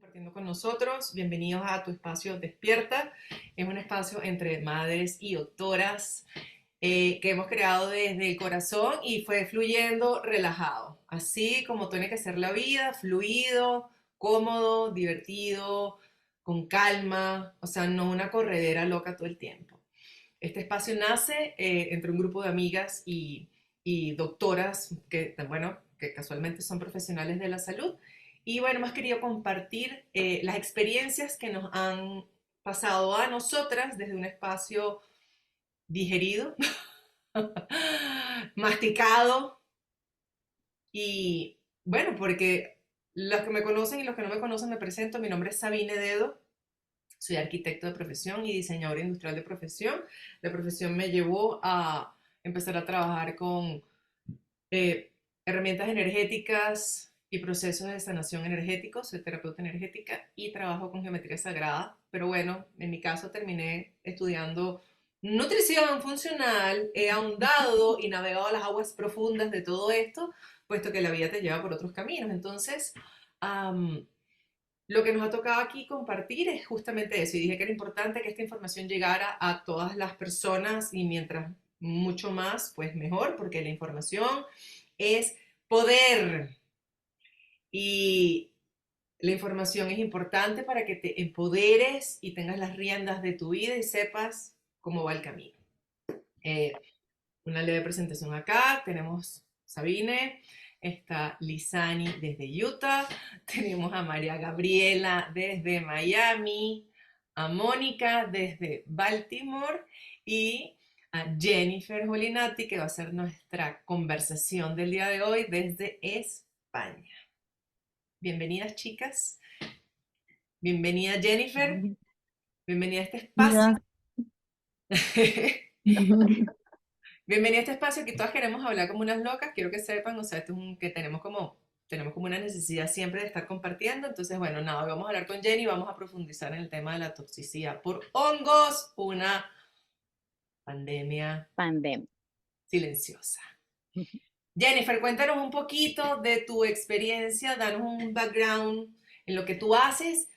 Compartiendo con nosotros. Bienvenidos a tu espacio Despierta. Es un espacio entre madres y doctoras que hemos creado desde el corazón y fue fluyendo relajado, así como tiene que ser la vida, fluido, cómodo, divertido, con calma, o sea, no una corredera loca todo el tiempo. Este espacio nace entre un grupo de amigas y doctoras que, bueno, que casualmente son profesionales de la salud. Y bueno, hemos querido compartir las experiencias que nos han pasado a nosotras desde un espacio digerido, masticado y bueno, porque los que me conocen y los que no me conocen me presento. Mi nombre es Sabine Dedo. Soy arquitecto de profesión y diseñador industrial de profesión. La profesión me llevó a empezar a trabajar con eh, herramientas energéticas y procesos de sanación energéticos. Soy terapeuta energética y trabajo con geometría sagrada. Pero bueno, en mi caso terminé estudiando nutrición funcional. He ahondado y navegado a las aguas profundas de todo esto, puesto que la vida te lleva por otros caminos. Entonces, lo que nos ha tocado aquí compartir es justamente eso. Y dije que era importante que esta información llegara a todas las personas y mientras mucho más, pues mejor, porque la información es poder y la información es importante para que te empoderes y tengas las riendas de tu vida y sepas cómo va el camino. Eh, una leve presentación acá. Tenemos Sabine, está Lisani desde Utah, tenemos a María Gabriela desde Miami, a Mónica desde Baltimore y a Jennifer Molinati, que va a ser nuestra conversación del día de hoy desde España. Bienvenidas, chicas. Bienvenida, Jennifer. Bienvenida a este espacio. Mira. Bienvenida a este espacio que todas queremos hablar como unas locas. Quiero que sepan, o sea, esto es que tenemos como una necesidad siempre de estar compartiendo. Entonces, bueno, nada, hoy vamos a hablar con Jenny y vamos a profundizar en el tema de la toxicidad por hongos, una pandemia Pandemia. silenciosa. Jennifer, cuéntanos un poquito de tu experiencia, danos un background en lo que tú haces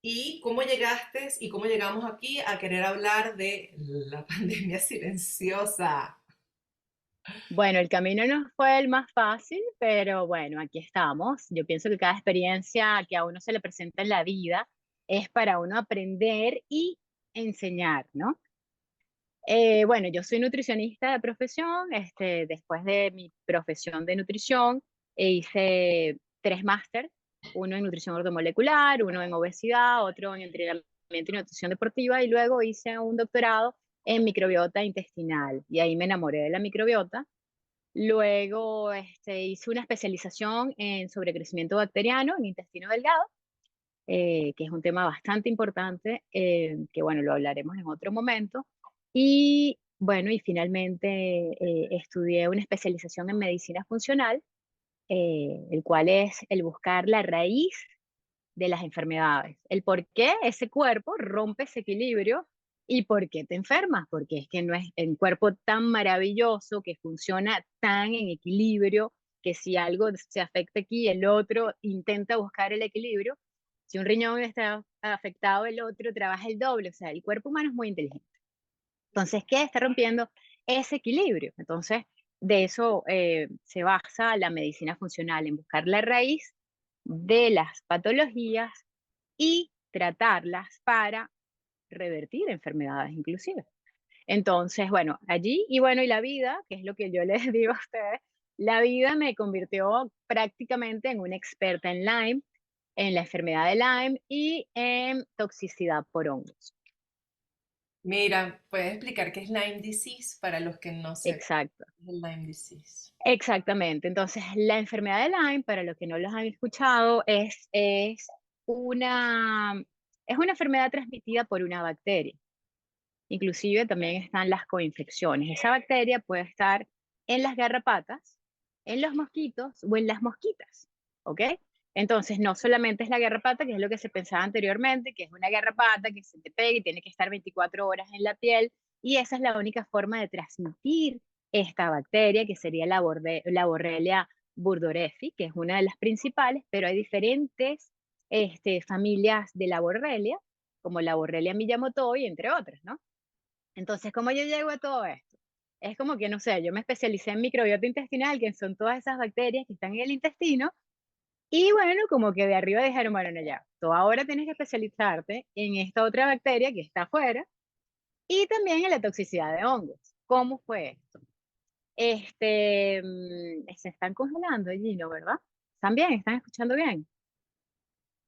y cómo llegaste y cómo llegamos aquí a querer hablar de la pandemia silenciosa. Bueno, el camino no fue el más fácil, pero bueno, aquí estamos. Yo pienso que cada experiencia que a uno se le presenta en la vida es para uno aprender y enseñar, ¿no? Bueno, yo soy nutricionista de profesión. Después de mi profesión de nutrición, hice 3 máster, uno en nutrición ortomolecular, uno en obesidad, otro en entrenamiento y nutrición deportiva, y luego hice un doctorado en microbiota intestinal, y ahí me enamoré de la microbiota. Luego hice una especialización en sobrecrecimiento bacteriano en intestino delgado, que es un tema bastante importante, que bueno, lo hablaremos en otro momento. Y bueno, y finalmente estudié una especialización en medicina funcional, el cual es el buscar la raíz de las enfermedades, el por qué ese cuerpo rompe ese equilibrio y por qué te enfermas, porque es que no es un cuerpo tan maravilloso que funciona tan en equilibrio, que si algo se afecta aquí, el otro intenta buscar el equilibrio. Si un riñón está afectado, el otro trabaja el doble. O sea, el cuerpo humano es muy inteligente. Entonces, ¿qué está rompiendo ese equilibrio? Entonces, de eso se basa la medicina funcional, en buscar la raíz de las patologías y tratarlas para revertir enfermedades inclusive. Entonces, bueno, allí, y bueno, y la vida, que es lo que yo les digo a ustedes, la vida me convirtió prácticamente en una experta en Lyme, en la enfermedad de Lyme y en toxicidad por hongos. Mira, ¿puedes explicar qué es Lyme disease para los que no sepan Exacto. qué es el Lyme disease? Exactamente. Entonces, la enfermedad de Lyme, para los que no los han escuchado, una, es una enfermedad transmitida por una bacteria. Inclusive también están las coinfecciones. Esa bacteria puede estar en las garrapatas, en los mosquitos o en las mosquitas, ¿ok? Entonces, no solamente es la garrapata, que es lo que se pensaba anteriormente, que es una garrapata que se te pega y tiene que estar 24 horas en la piel, y esa es la única forma de transmitir esta bacteria, que sería la Borrelia burgdorferi, que es una de las principales, pero hay diferentes familias de la Borrelia, como la Borrelia Miyamotoi, entre otras, ¿no? Entonces, ¿cómo yo llego a todo esto? Es como que, no sé, yo me especialicé en microbiota intestinal, que son todas esas bacterias que están en el intestino, y bueno, como que de arriba dijeron, bueno, no, ya, tú ahora tienes que especializarte en esta otra bacteria que está afuera, y también en la toxicidad de hongos. ¿Cómo fue esto? Se están congelando, Gino, ¿verdad? ¿Están bien? ¿Están escuchando bien?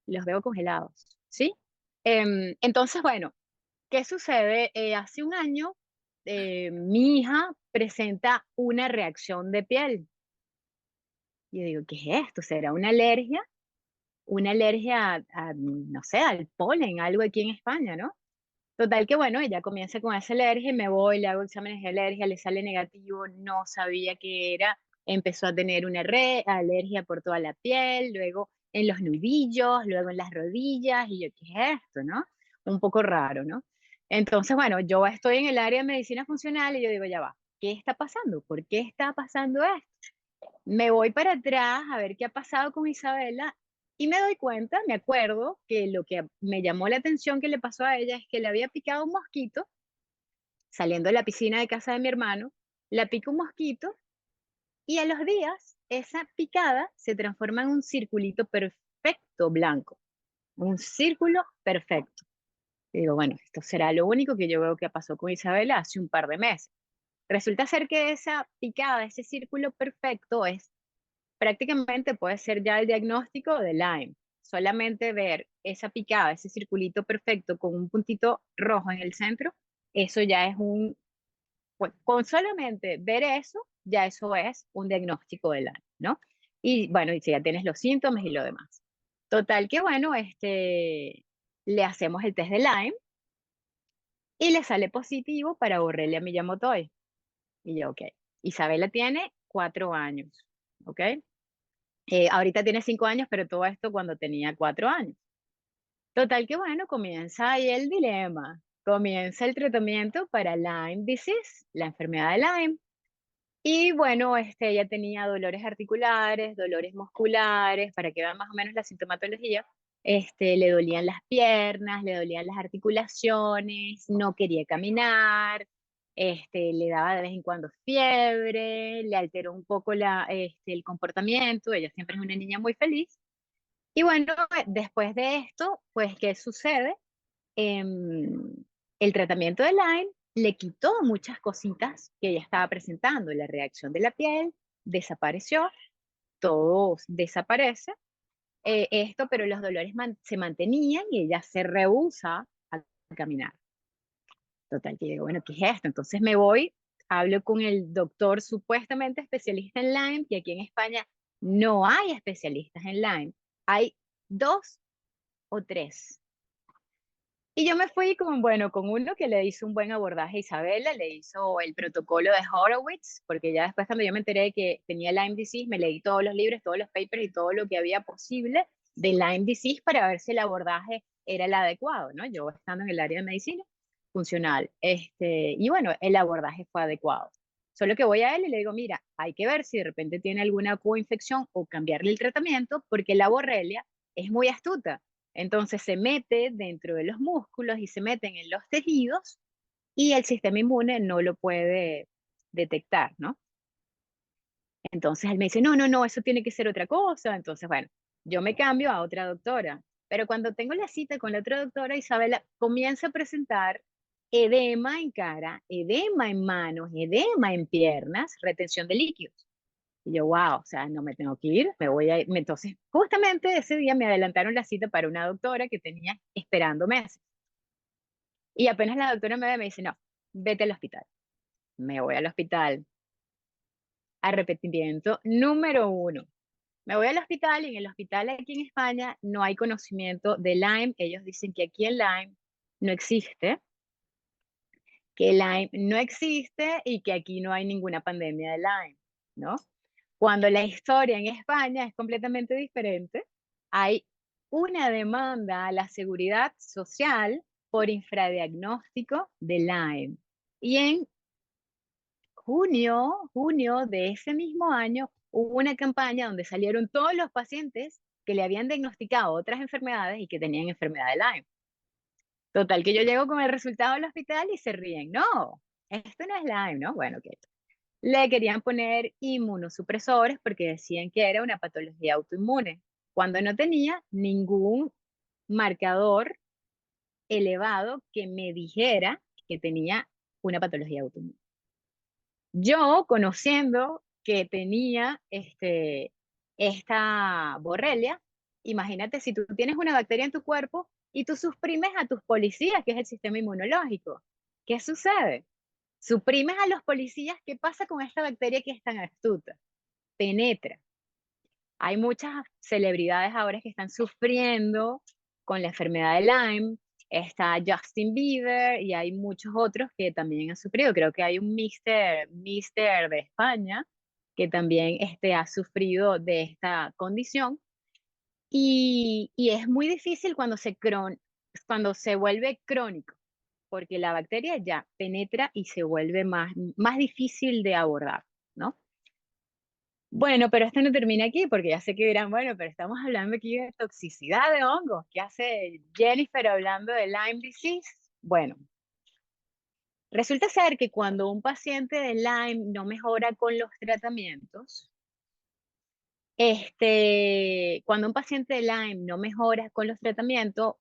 Los veo congelados, ¿sí? Entonces, bueno, ¿qué sucede? Hace un año, mi hija presenta una reacción de piel. Y yo digo, ¿qué es esto? ¿Será una alergia? Una alergia no sé, al polen, algo aquí en España, ¿no? Total que bueno, ella comienza con esa alergia, me voy, le hago exámenes de alergia, le sale negativo, no sabía qué era, empezó a tener una alergia por toda la piel, luego en los nudillos, luego en las rodillas, y yo, ¿qué es esto, no? Un poco raro, ¿no? Entonces, bueno, yo estoy en el área de medicina funcional y yo digo, ya va, ¿qué está pasando? ¿Por qué está pasando esto? Me voy para atrás a ver qué ha pasado con Isabela y me doy cuenta, me acuerdo que lo que me llamó la atención que le pasó a ella es que le había picado un mosquito saliendo de la piscina de casa de mi hermano, la pica un mosquito y a los días esa picada se transforma en un circulito perfecto blanco, un círculo perfecto. Y digo, bueno, esto será lo único que yo veo que pasó con Isabela hace un par de meses. Resulta ser que esa picada, ese círculo perfecto es prácticamente puede ser ya el diagnóstico de Lyme. Solamente ver esa picada, ese circulito perfecto con un puntito rojo en el centro, eso ya es pues, con solamente ver eso, ya eso es un diagnóstico de Lyme, ¿no? Y bueno, y si ya tienes los síntomas y lo demás. Total que bueno, le hacemos el test de Lyme y le sale positivo para Borrelia miyamotoi. Y yo, ok. Isabela tiene 4 años, ¿ok? Ahorita tiene 5 años, pero todo esto cuando tenía 4 años. Total que bueno, comienza ahí el dilema. Comienza el tratamiento para Lyme disease, la enfermedad de Lyme. Y bueno, ella tenía dolores articulares, dolores musculares, para que vean más o menos la sintomatología. Le dolían las piernas, le dolían las articulaciones, no quería caminar, le daba de vez en cuando fiebre, le alteró un poco el comportamiento. Ella siempre es una niña muy feliz. Y bueno, después de esto, pues, ¿qué sucede? Em, el tratamiento de Lyme le quitó muchas cositas que ella estaba presentando. La reacción de la piel desapareció, todo desaparece. Pero los dolores se mantenían y ella se rehúsa a caminar. Total, que digo, bueno, ¿qué es esto? Entonces me voy, hablo con el doctor supuestamente especialista en Lyme, que aquí en España no hay especialistas en Lyme. Hay 2 o 3. Y yo me fui con, bueno, con uno que le hizo un buen abordaje a Isabela, le hizo el protocolo de Horowitz, porque ya después cuando yo me enteré de que tenía Lyme disease, me leí todos los libros, todos los papers y todo lo que había posible de Lyme disease para ver si el abordaje era el adecuado, ¿no? Yo estando en el área de medicina funcional, y bueno, el abordaje fue adecuado. Solo que voy a él y le digo, mira, hay que ver si de repente tiene alguna coinfección o cambiarle el tratamiento, porque la borrelia es muy astuta. Entonces se mete dentro de los músculos y se meten en los tejidos y el sistema inmune no lo puede detectar, ¿no? Entonces él me dice, no, no, no, eso tiene que ser otra cosa. Entonces, bueno, yo me cambio a otra doctora. Pero cuando tengo la cita con la otra doctora, Isabela comienza a presentar edema en cara, edema en manos, edema en piernas, retención de líquidos. Y yo, wow, o sea, no me tengo que ir, me voy a ir. Entonces, justamente ese día me adelantaron la cita para una doctora que tenía esperando meses. Y apenas la doctora me ve, me dice, no, vete al hospital. Me voy al hospital. Arrepentimiento número 1. Me voy al hospital y en el hospital aquí en España no hay conocimiento de Lyme. Ellos dicen que aquí en Lyme no existe, que Lyme no existe y que aquí no hay ninguna pandemia de Lyme, ¿no? Cuando la historia en España es completamente diferente, hay una demanda a la seguridad social por infradiagnóstico de Lyme. Y en junio de ese mismo año, hubo una campaña donde salieron todos los pacientes que le habían diagnosticado otras enfermedades y que tenían enfermedad de Lyme. Total, que yo llego con el resultado al hospital y se ríen. No, esto no es Lyme, ¿no? Bueno, que le querían poner inmunosupresores porque decían que era una patología autoinmune, cuando no tenía ningún marcador elevado que me dijera que tenía una patología autoinmune. Yo, conociendo que tenía esta borrelia, imagínate si tú tienes una bacteria en tu cuerpo y tú suprimes a tus policías, que es el sistema inmunológico. ¿Qué sucede? Suprimes a los policías. ¿Qué pasa con esta bacteria que es tan astuta? Penetra. Hay muchas celebridades ahora que están sufriendo con la enfermedad de Lyme. Está Justin Bieber y hay muchos otros que también han sufrido. Creo que hay un Mister de España que también ha sufrido de esta condición. Y es muy difícil cuando se vuelve crónico, porque la bacteria ya penetra y se vuelve más difícil de abordar, ¿no? Bueno, pero esto no termina aquí, porque ya sé que dirán, bueno, pero estamos hablando aquí de toxicidad de hongos. ¿Qué hace Jennifer hablando de Lyme disease? Bueno, resulta ser que cuando un paciente de Lyme no mejora con los tratamientos, cuando un paciente de Lyme no mejora con los tratamientos,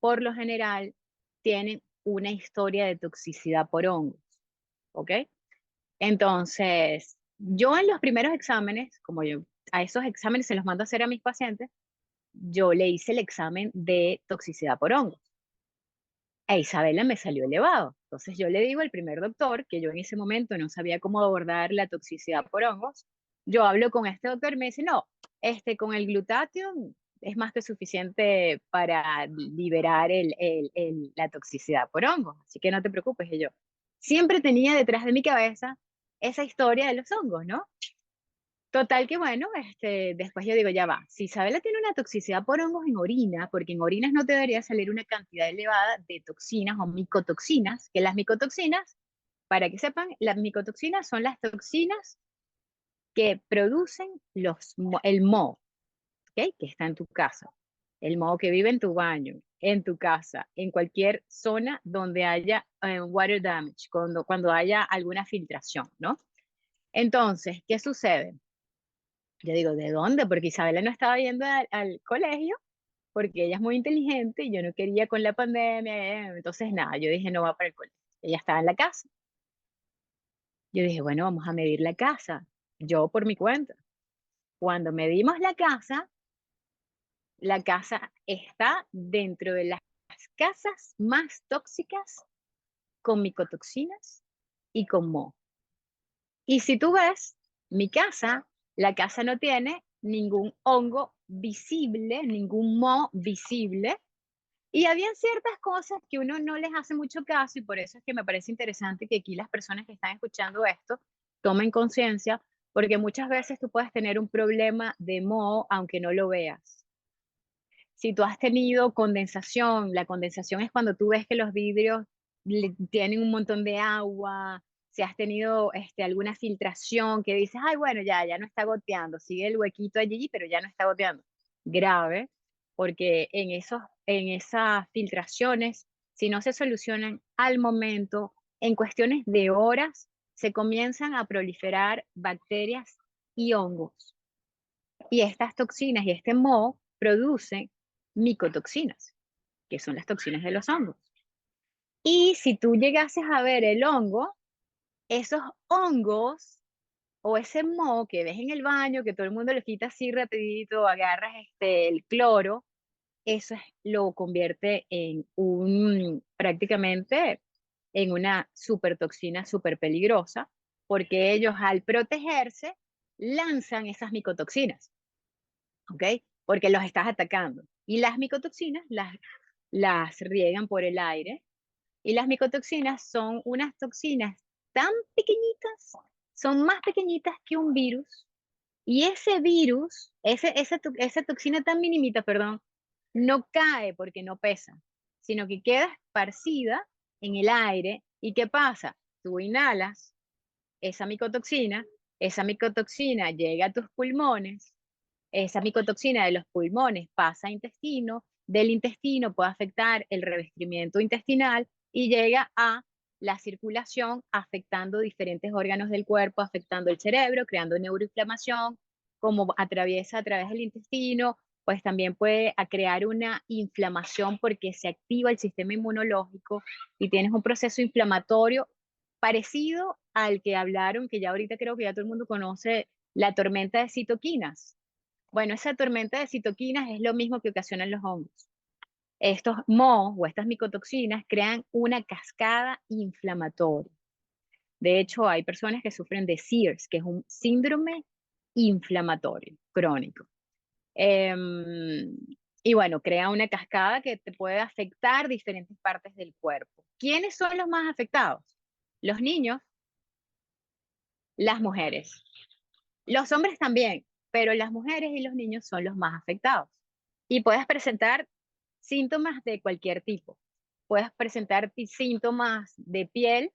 por lo general tienen una historia de toxicidad por hongos, ¿ok? Entonces, yo en los primeros exámenes, como yo a esos exámenes se los mando a hacer a mis pacientes, yo le hice el examen de toxicidad por hongos. A Isabela me salió elevado. Entonces yo le digo al primer doctor, que yo en ese momento no sabía cómo abordar la toxicidad por hongos, yo hablo con este doctor y me dice, no, con el glutatión es más que suficiente para liberar la toxicidad por hongos, así que no te preocupes. Y yo siempre tenía detrás de mi cabeza esa historia de los hongos, ¿no? Total que bueno, después yo digo, ya va, si Isabela tiene una toxicidad por hongos en orina, porque en orinas no te debería salir una cantidad elevada de toxinas o micotoxinas, que las micotoxinas, para que sepan, las micotoxinas son las toxinas que producen el moho, ¿ok? Que está en tu casa, el moho que vive en tu baño, en tu casa, en cualquier zona donde haya water damage, cuando haya alguna filtración, ¿no? Entonces, ¿qué sucede? Yo digo, ¿de dónde? Porque Isabela no estaba yendo al colegio, porque ella es muy inteligente y yo no quería con la pandemia. Entonces, nada, yo dije, no va para el colegio. Ella estaba en la casa. Yo dije, bueno, vamos a medir la casa. Yo por mi cuenta. Cuando medimos la casa está dentro de las casas más tóxicas con micotoxinas y con moho. Y si tú ves, la casa no tiene ningún hongo visible, ningún moho visible. Y habían ciertas cosas que uno no les hace mucho caso y por eso es que me parece interesante que aquí las personas que están escuchando esto tomen conciencia, porque muchas veces tú puedes tener un problema de moho aunque no lo veas. Si tú has tenido condensación, la condensación es cuando tú ves que los vidrios tienen un montón de agua, si has tenido alguna filtración que dices, ay, bueno, ya no está goteando, sigue el huequito allí, pero ya no está goteando. Grave, porque en esas filtraciones, si no se solucionan al momento, en cuestiones de horas, se comienzan a proliferar bacterias y hongos. Y estas toxinas y este moho producen micotoxinas, que son las toxinas de los hongos. Y si tú llegases a ver el hongo, esos hongos o ese moho que ves en el baño, que todo el mundo lo quita así rapidito, agarras el cloro, lo convierte en prácticamente en una supertoxina súper peligrosa, porque ellos al protegerse lanzan esas micotoxinas. ¿Ok? Porque los estás atacando. Y las micotoxinas las riegan por el aire. Y las micotoxinas son unas toxinas tan pequeñitas, son más pequeñitas que un virus. Y ese virus, esa toxina tan minimita, perdón, no cae porque no pesa, sino que queda esparcida en el aire. ¿Y qué pasa? Tú inhalas esa micotoxina llega a tus pulmones Esa micotoxina de los pulmones pasa a intestino, del intestino puede afectar el revestimiento intestinal y llega a la circulación afectando diferentes órganos del cuerpo, afectando el cerebro, creando neuroinflamación, como atraviesa a través del intestino, pues también puede crear una inflamación porque se activa el sistema inmunológico y tienes un proceso inflamatorio parecido al que hablaron, que ya ahorita creo que ya todo el mundo conoce, la tormenta de citoquinas. Bueno, esa tormenta de citoquinas es lo mismo que ocasionan los hongos. Estos mohos o estas micotoxinas crean una cascada inflamatoria. De hecho, hay personas que sufren de SIRS, que es un síndrome inflamatorio crónico. Y bueno, crea una cascada que te puede afectar diferentes partes del cuerpo. ¿Quiénes son los más afectados? Los niños, las mujeres. Los hombres también, pero las mujeres y los niños son los más afectados. Y puedes presentar síntomas de cualquier tipo. Puedes presentar síntomas de piel,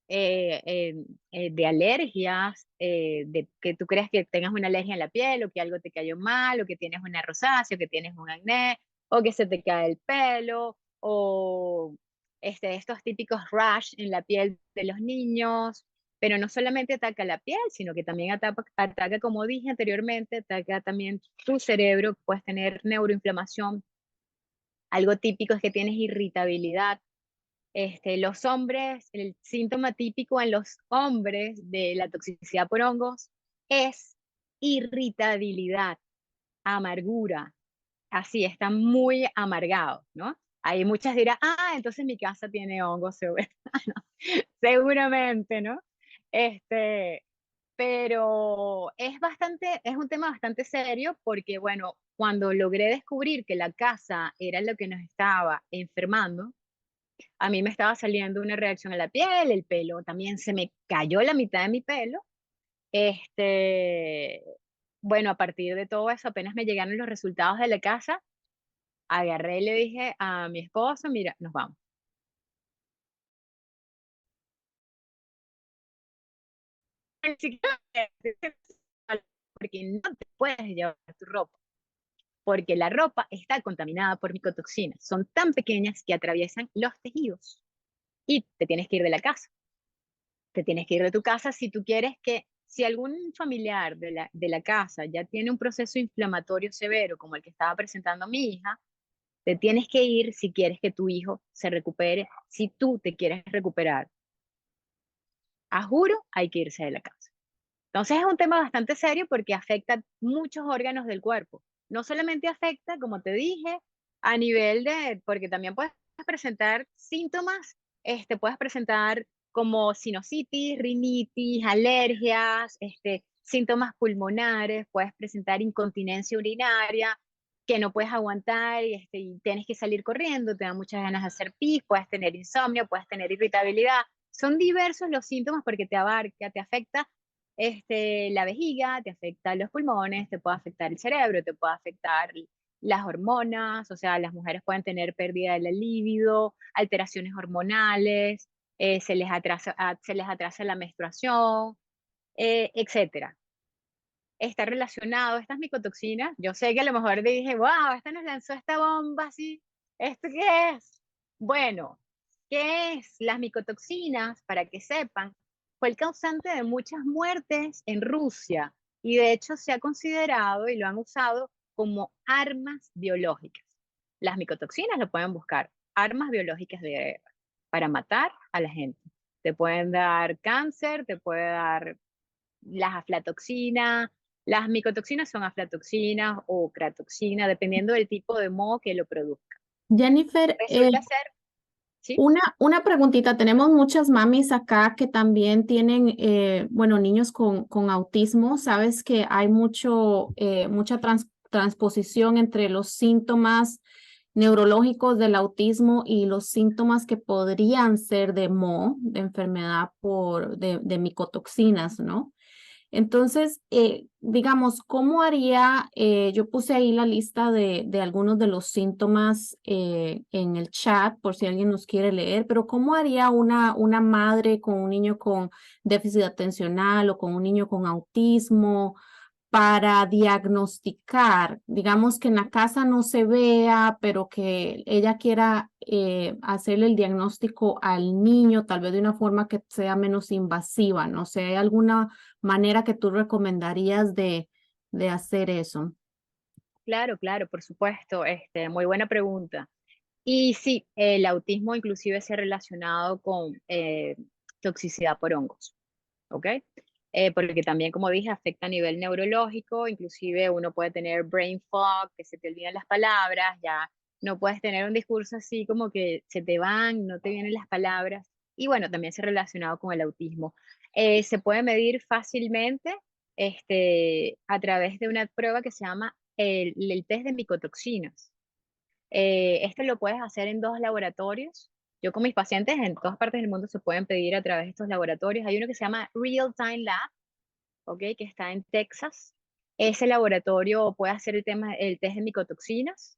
de alergias, de que tú creas que tengas una alergia en la piel, o que algo te cayó mal, o que tienes una rosácea, o que tienes un acné, o que se te cae el pelo, o estos típicos rash en la piel de los niños. Pero no solamente ataca la piel, sino que también ataca, como dije anteriormente, ataca también tu cerebro, puedes tener neuroinflamación. Algo típico es que tienes irritabilidad. Los hombres, el síntoma típico en los hombres de la toxicidad por hongos es irritabilidad, amargura. Así, están muy amargados, ¿no? Hay muchas dirán, entonces mi casa tiene hongos, seguramente, ¿no? Este, pero es un tema bastante serio porque, bueno, cuando logré descubrir que la casa era lo que nos estaba enfermando, a mí me estaba saliendo una reacción en la piel, el pelo también se me cayó la mitad de mi pelo. Este, bueno, a partir de todo eso, apenas me llegaron los resultados de la casa, agarré y le dije a mi esposo, mira, nos vamos. Porque no te puedes llevar tu ropa, porque la ropa está contaminada por micotoxinas. Son tan pequeñas que atraviesan los tejidos y te tienes que ir de la casa. Te tienes que ir de tu casa si tú quieres que, si algún familiar de la casa ya tiene un proceso inflamatorio severo como el que estaba presentando mi hija, te tienes que ir si quieres que tu hijo se recupere, si tú te quieres recuperar. A juro, hay que irse de la casa. Entonces es un tema bastante serio porque afecta muchos órganos del cuerpo. No solamente afecta, como te dije, a nivel de, porque también puedes presentar síntomas, puedes presentar como sinusitis, rinitis, alergias, síntomas pulmonares, puedes presentar incontinencia urinaria, que no puedes aguantar y tienes que salir corriendo, te dan muchas ganas de hacer pis, puedes tener insomnio, puedes tener irritabilidad. Son diversos los síntomas porque te abarca, te afecta la vejiga, te afecta los pulmones, te puede afectar el cerebro, te puede afectar las hormonas, o sea, las mujeres pueden tener pérdida de la libido, alteraciones hormonales, se les atrasa la menstruación, etcétera. Está relacionado, estas micotoxinas, yo sé que a lo mejor dije, wow, esta nos lanzó esta bomba así, ¿esto qué es? Bueno, ¿qué es? Las micotoxinas, para que sepan, fue el causante de muchas muertes en Rusia y de hecho se ha considerado y lo han usado como armas biológicas. Las micotoxinas lo pueden buscar, armas biológicas de guerra, para matar a la gente. Te pueden dar cáncer, te puede dar las aflatoxinas. Las micotoxinas son aflatoxinas o cratoxina, dependiendo del tipo de moho que lo produzca. Jennifer, Resulta ser, ¿sí? una preguntita. Tenemos muchas mamis acá que también tienen, bueno, niños con autismo. Sabes que hay mucha transposición entre los síntomas neurológicos del autismo y los síntomas que podrían ser de MO, de enfermedad de micotoxinas, ¿no? Entonces, digamos, ¿cómo haría? Yo puse ahí la lista de algunos de los síntomas en el chat, por si alguien nos quiere leer, pero ¿cómo haría una madre con un niño con déficit atencional o con un niño con autismo para diagnosticar, digamos que en la casa no se vea, pero que ella quiera hacerle el diagnóstico al niño, tal vez de una forma que sea menos invasiva? No sé, ¿hay alguna manera que tú recomendarías de hacer eso? Claro, claro, por supuesto, muy buena pregunta. Y sí, el autismo inclusive se ha relacionado con toxicidad por hongos, ¿ok? Porque también, como dije, afecta a nivel neurológico, inclusive uno puede tener brain fog, que se te olvidan las palabras, ya no puedes tener un discurso así como que se te van, no te vienen las palabras. Y bueno, también se ha relacionado con el autismo. Se puede medir fácilmente a través de una prueba que se llama el test de micotoxinas. Esto lo puedes hacer en dos laboratorios. Yo con mis pacientes en todas partes del mundo se pueden pedir a través de estos laboratorios. Hay uno que se llama Real Time Lab, ¿ok? Que está en Texas. Ese laboratorio puede hacer el test de micotoxinas.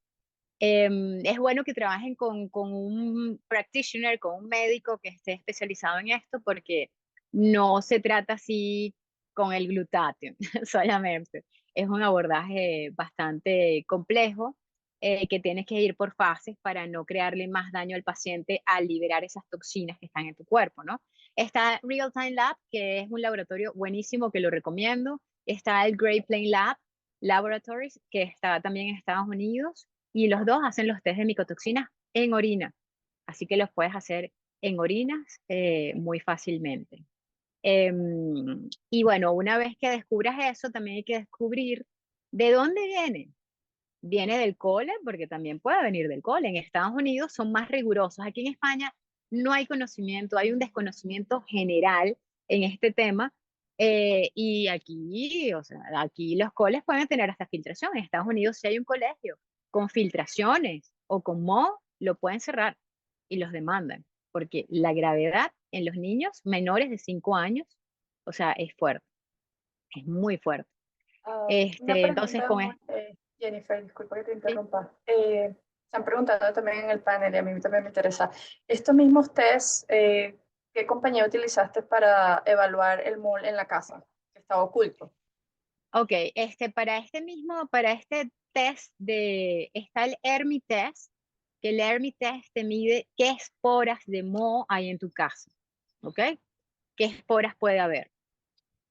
Es bueno que trabajen con un practitioner, con un médico que esté especializado en esto, porque no se trata así con el glutatión solamente. Es un abordaje bastante complejo, que tienes que ir por fases para no crearle más daño al paciente al liberar esas toxinas que están en tu cuerpo, ¿no? Está Real Time Lab, que es un laboratorio buenísimo que lo recomiendo. Está el Great Plain Lab Laboratories, que está también en Estados Unidos, y los dos hacen los test de micotoxinas en orina. Así que los puedes hacer en orinas muy fácilmente. Y bueno, una vez que descubras eso, también hay que descubrir de dónde viene. Viene del cole, porque también puede venir del cole. En Estados Unidos son más rigurosos. Aquí en España no hay conocimiento, hay un desconocimiento general en este tema. Y aquí, o sea, aquí los coles pueden tener hasta filtración. En Estados Unidos, si hay un colegio con filtraciones o con moho, lo pueden cerrar y los demandan, porque la gravedad en los niños menores de 5 años, o sea, es fuerte, es muy fuerte. Una Entonces, pregunta, con esto, Jennifer, disculpa que te ¿sí? interrumpa. Se han preguntado también en el panel y a mí también me interesa. Estos mismos tests, ¿qué compañía utilizaste para evaluar el mol en la casa que estaba oculto? Ok, para este test está el ERMI test, que el ERMI test te mide qué esporas de moho hay en tu casa, ¿ok? ¿Qué esporas puede haber?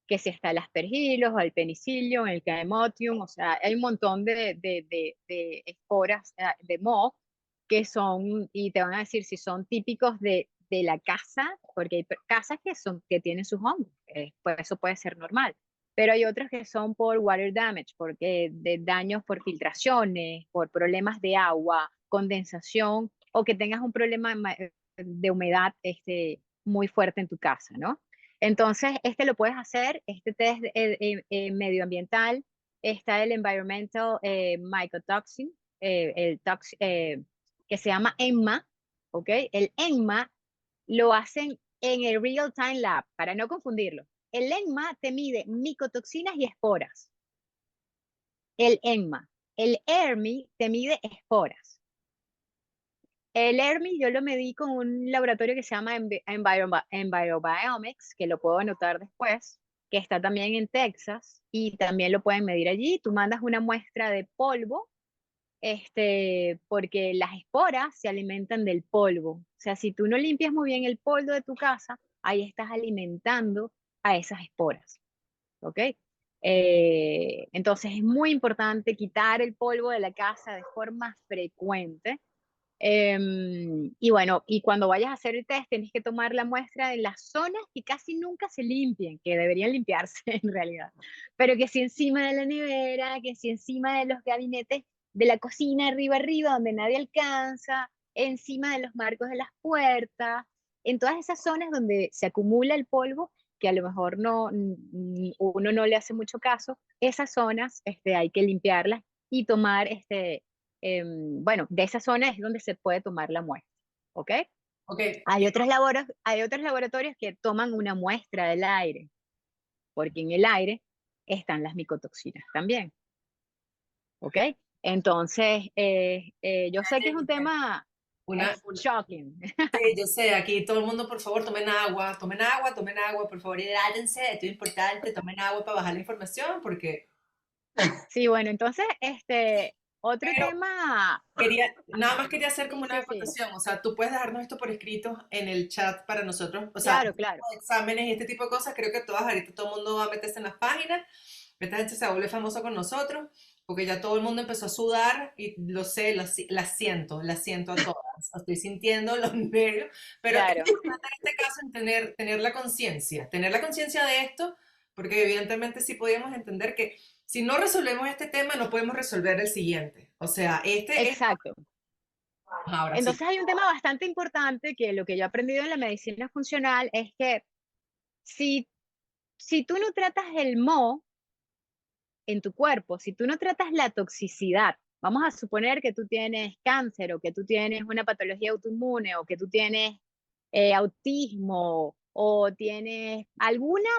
Que si está el aspergillus, o el penicillium, el Chaemotium, o sea, hay un montón de esporas de moho que son, y te van a decir si son típicos de la casa, porque hay casas que tienen sus hongos, pues eso puede ser normal. Pero hay otras que son por water damage, porque de daños por filtraciones, por problemas de agua, condensación, o que tengas un problema de humedad muy fuerte en tu casa, ¿no? Entonces, lo puedes hacer, este test medioambiental. Está el Environmental Mycotoxin, que se llama ENMA, ¿ok? El ENMA lo hacen en el Real Time Lab, para no confundirlo. El ENMA te mide micotoxinas y esporas. El ENMA. El ERMI te mide esporas. El ERMI yo lo medí con un laboratorio que se llama Envirobiomics, que lo puedo anotar después, que está también en Texas, y también lo pueden medir allí. Tú mandas una muestra de polvo, porque las esporas se alimentan del polvo. O sea, si tú no limpias muy bien el polvo de tu casa, ahí estás alimentando a esas esporas, ¿ok? Entonces es muy importante quitar el polvo de la casa de forma frecuente. Y bueno, y cuando vayas a hacer el test, tienes que tomar la muestra de las zonas que casi nunca se limpien, que deberían limpiarse en realidad, pero que si encima de la nevera, que si encima de los gabinetes de la cocina, arriba, donde nadie alcanza, encima de los marcos de las puertas, en todas esas zonas donde se acumula el polvo, que a lo mejor uno no le hace mucho caso, esas zonas hay que limpiarlas y tomar bueno, de esa zona es donde se puede tomar la muestra, ¿ok? Ok, Hay otros laboratorios que toman una muestra del aire, porque en el aire están las micotoxinas también, ¿ok? Entonces, yo sé que es un tema una, es shocking. sí, yo sé, aquí todo el mundo, por favor, tomen agua, por favor, hidrátense, esto es importante, tomen agua para bajar la información, porque Sí, bueno, entonces, otro Pero tema, nada más quería hacer como sí, una sí, sí, acotación, o sea, tú puedes dejarnos esto por escrito en el chat para nosotros, o sea, claro, este claro, tipo de exámenes y este tipo de cosas, creo que todas ahorita todo el mundo va a meterse en las páginas, esta gente se vuelve famosa con nosotros, porque ya todo el mundo empezó a sudar y lo sé, las siento a todas, estoy sintiendo los nervios, pero es claro, importante en este caso en tener la conciencia de esto, porque evidentemente sí podíamos entender que si no resolvemos este tema, no podemos resolver el siguiente. O sea, este es... exacto. Ahora sí. Entonces hay un tema bastante importante que lo que yo he aprendido en la medicina funcional es que si, si tú no tratas el mo en tu cuerpo, si tú no tratas la toxicidad, vamos a suponer que tú tienes cáncer o que tú tienes una patología autoinmune o que tú tienes autismo o tienes alguna,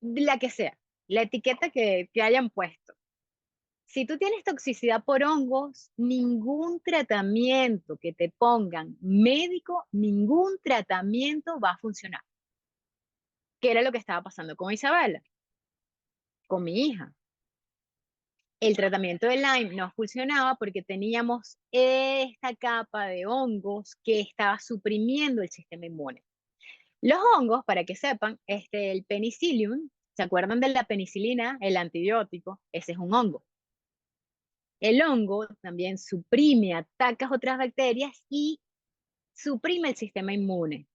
la que sea, la etiqueta que hayan puesto. Si tú tienes toxicidad por hongos, ningún tratamiento que te pongan médico, ningún tratamiento va a funcionar. ¿Qué era lo que estaba pasando con Isabela? Con mi hija. El tratamiento de Lyme no funcionaba porque teníamos esta capa de hongos que estaba suprimiendo el sistema inmune. Los hongos, para que sepan, el penicillium, ¿se acuerdan de la penicilina, el antibiótico? Ese es un hongo. El hongo también suprime, ataca otras bacterias y suprime el sistema inmune.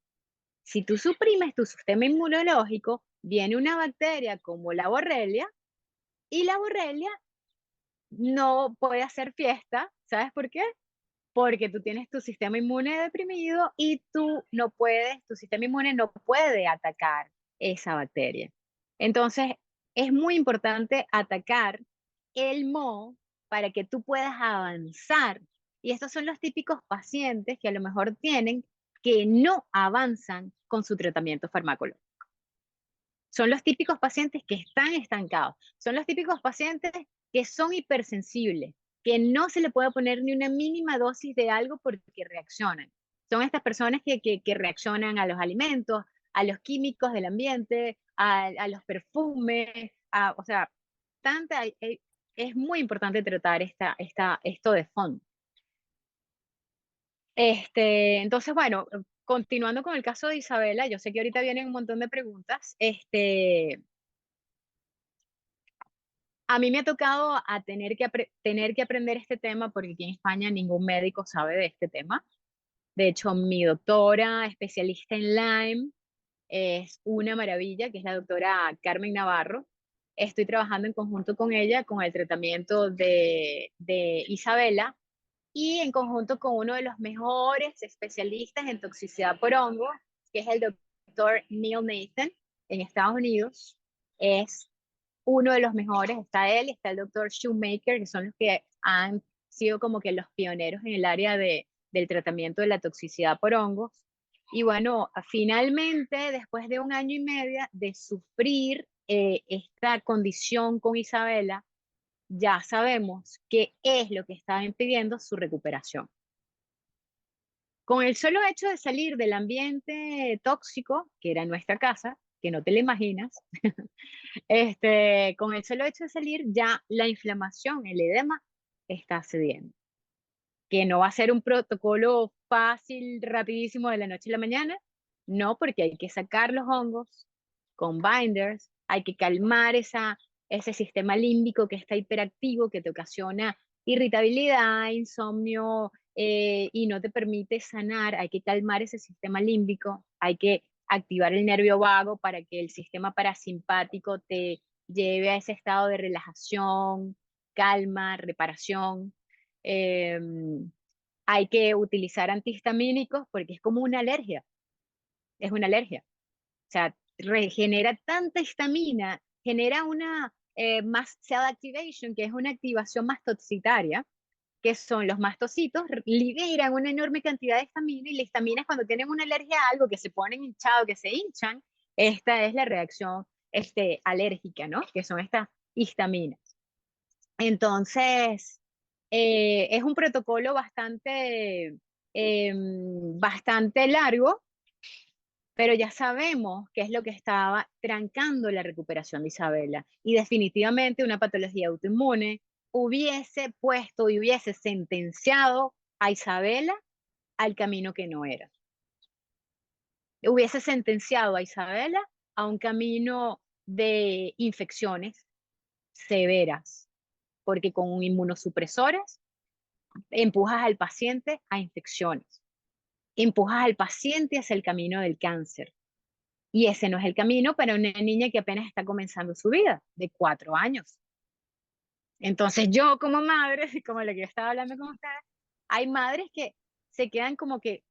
Si tú suprimes tu sistema inmunológico, viene una bacteria como la borrelia y la borrelia no puede hacer fiesta. ¿Sabes por qué? Porque tú tienes tu sistema inmune deprimido y tú no puedes, tu sistema inmune no puede atacar esa bacteria. Entonces, es muy importante atacar el moho para que tú puedas avanzar. Y estos son los típicos pacientes que a lo mejor tienen que no avanzan con su tratamiento farmacológico. Son los típicos pacientes que están estancados. Son los típicos pacientes que son hipersensibles, que no se le puede poner ni una mínima dosis de algo porque reaccionan. Son estas personas que reaccionan a los alimentos, a los químicos del ambiente, a los perfumes, o sea, es muy importante tratar esto de fondo. Entonces, bueno, continuando con el caso de Isabela, yo sé que ahorita vienen un montón de preguntas. A mí me ha tocado a tener que aprender este tema porque aquí en España ningún médico sabe de este tema. De hecho, mi doctora especialista en Lyme es una maravilla, que es la doctora Carmen Navarro. Estoy trabajando en conjunto con ella con el tratamiento de Isabela y en conjunto con uno de los mejores especialistas en toxicidad por hongo, que es el doctor Neil Nathan en Estados Unidos. Es uno de los mejores, está él y está el doctor Shoemaker, que son los que han sido como que los pioneros en el área del tratamiento de la toxicidad por hongos. Y bueno, finalmente, después de un año y medio de sufrir esta condición con Isabela, ya sabemos qué es lo que estaba impidiendo su recuperación. Con el solo hecho de salir del ambiente tóxico, que era nuestra casa, que no te lo imaginas, con el solo hecho de salir, ya la inflamación, el edema, está cediendo. Que no va a ser un protocolo fácil, rapidísimo de la noche a la mañana, no, porque hay que sacar los hongos con binders, hay que calmar ese sistema límbico que está hiperactivo, que te ocasiona irritabilidad, insomnio y no te permite sanar. Hay que calmar ese sistema límbico, hay que activar el nervio vago para que el sistema parasimpático te lleve a ese estado de relajación, calma, reparación. Hay que utilizar antihistamínicos porque es como una alergia, es una alergia. O sea, regenera tanta histamina, genera una mast cell activation, que es una activación mastocitaria, que son los mastocitos, liberan una enorme cantidad de histamina y la histamina es cuando tienen una alergia a algo que se ponen hinchados, que se hinchan, esta es la reacción alérgica, ¿no? Que son estas histaminas. Entonces, es un protocolo bastante largo, pero ya sabemos qué es lo que estaba trancando la recuperación de Isabela. Y definitivamente una patología autoinmune hubiese puesto y hubiese sentenciado a Isabela al camino que no era. Hubiese sentenciado a Isabela a un camino de infecciones severas, porque con inmunosupresores empujas al paciente a infecciones, empujas al paciente hacia el camino del cáncer. Y ese no es el camino para una niña que apenas está comenzando su vida, de 4 años. Entonces yo como madre, como lo que yo estaba hablando con ustedes, hay madres que se quedan como que,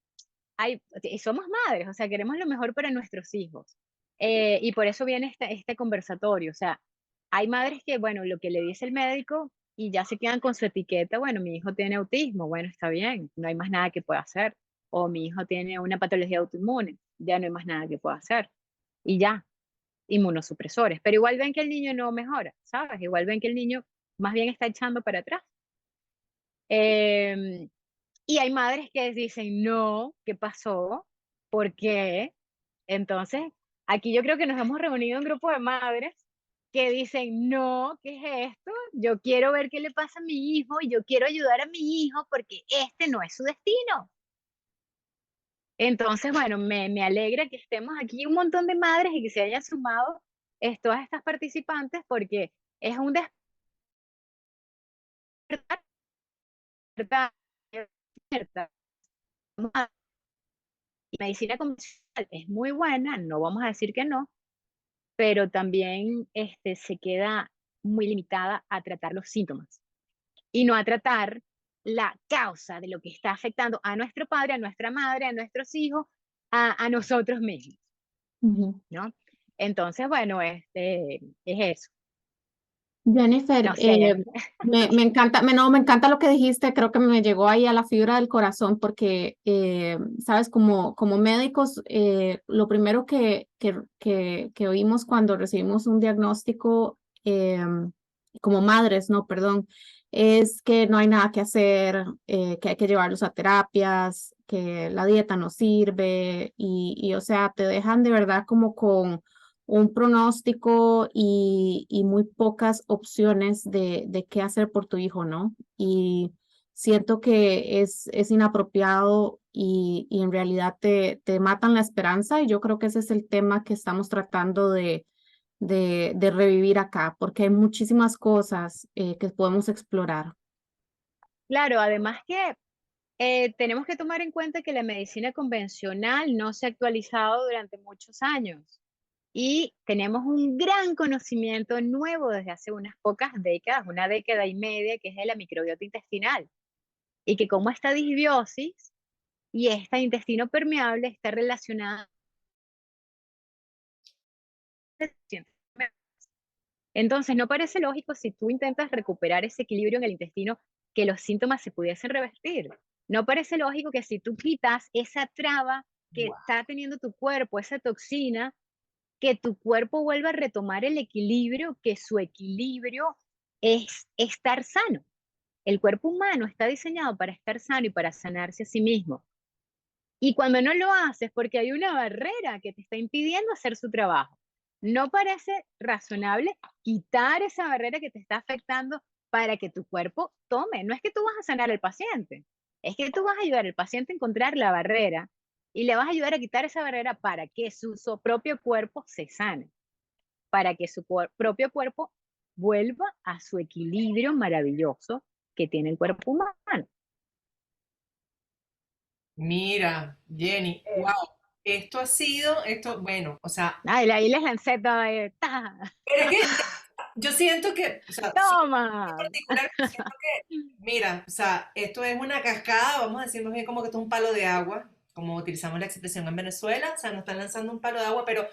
somos madres, o sea, queremos lo mejor para nuestros hijos. Y por eso viene este conversatorio, o sea, hay madres que, bueno, lo que le dice el médico y ya se quedan con su etiqueta, bueno, mi hijo tiene autismo, bueno, está bien, no hay más nada que pueda hacer. O mi hijo tiene una patología autoinmune, ya no hay más nada que pueda hacer. Y ya, inmunosupresores. Pero igual ven que el niño no mejora, ¿sabes? Igual ven que el niño más bien está echando para atrás. Y hay madres que dicen, no, ¿qué pasó? ¿Por qué? Entonces, aquí yo creo que nos hemos reunido un grupo de madres que dicen, no, ¿qué es esto? Yo quiero ver qué le pasa a mi hijo y yo quiero ayudar a mi hijo porque este no es su destino. Entonces, bueno, me alegra que estemos aquí un montón de madres y que se hayan sumado todas estas participantes porque es un despertar, despertar. Y medicina convencional es muy buena, no vamos a decir que no, pero también se queda muy limitada a tratar los síntomas y no a tratar la causa de lo que está afectando a nuestro padre, a nuestra madre, a nuestros hijos, a nosotros mismos, Ujú. ¿no? Entonces, bueno, es eso. Jennifer, No sé, me encanta, no, me encanta lo que dijiste, creo que me llegó ahí a la fibra del corazón porque, sabes, como médicos, lo primero que oímos cuando recibimos un diagnóstico, como madres, no, perdón, es que no hay nada que hacer, que hay que llevarlos a terapias, que la dieta no sirve y o sea, te dejan de verdad como con un pronóstico y muy pocas opciones de qué hacer por tu hijo, ¿no? Y siento que es inapropiado y en realidad te matan la esperanza y yo creo que ese es el tema que estamos tratando de revivir acá, porque hay muchísimas cosas que podemos explorar. claro, además que tenemos que tomar en cuenta que la medicina convencional no se ha actualizado durante muchos años y tenemos un gran conocimiento nuevo desde hace unas pocas décadas, una década y media, que es de la microbiota intestinal y que como esta disbiosis y este intestino permeable está relacionada. Entonces, no parece lógico si tú intentas recuperar ese equilibrio en el intestino que los síntomas se pudiesen revertir. No parece lógico que si tú quitas esa traba que Wow. está teniendo tu cuerpo, esa toxina, que tu cuerpo vuelva a retomar el equilibrio, que su equilibrio es estar sano. El cuerpo humano está diseñado para estar sano y para sanarse a sí mismo. Y cuando no lo haces, porque hay una barrera que te está impidiendo hacer su trabajo. ¿No parece razonable quitar esa barrera que te está afectando para que tu cuerpo tome? No es que tú vas a sanar al paciente, es que tú vas a ayudar al paciente a encontrar la barrera y le vas a ayudar a quitar esa barrera para que su propio cuerpo se sane, para que su propio cuerpo vuelva a su equilibrio maravilloso que tiene el cuerpo humano. Mira, Jenny, Eh, wow, esto ha sido, esto, bueno, o sea, Ahí les lancé todo. ¡Ta! pero es que yo siento que, o sea, en ¡Toma! particular, siento que, mira, o sea, esto es una cascada, vamos a decir más bien como que esto es un palo de agua, como utilizamos la expresión en Venezuela, o sea, nos están lanzando un palo de agua, pero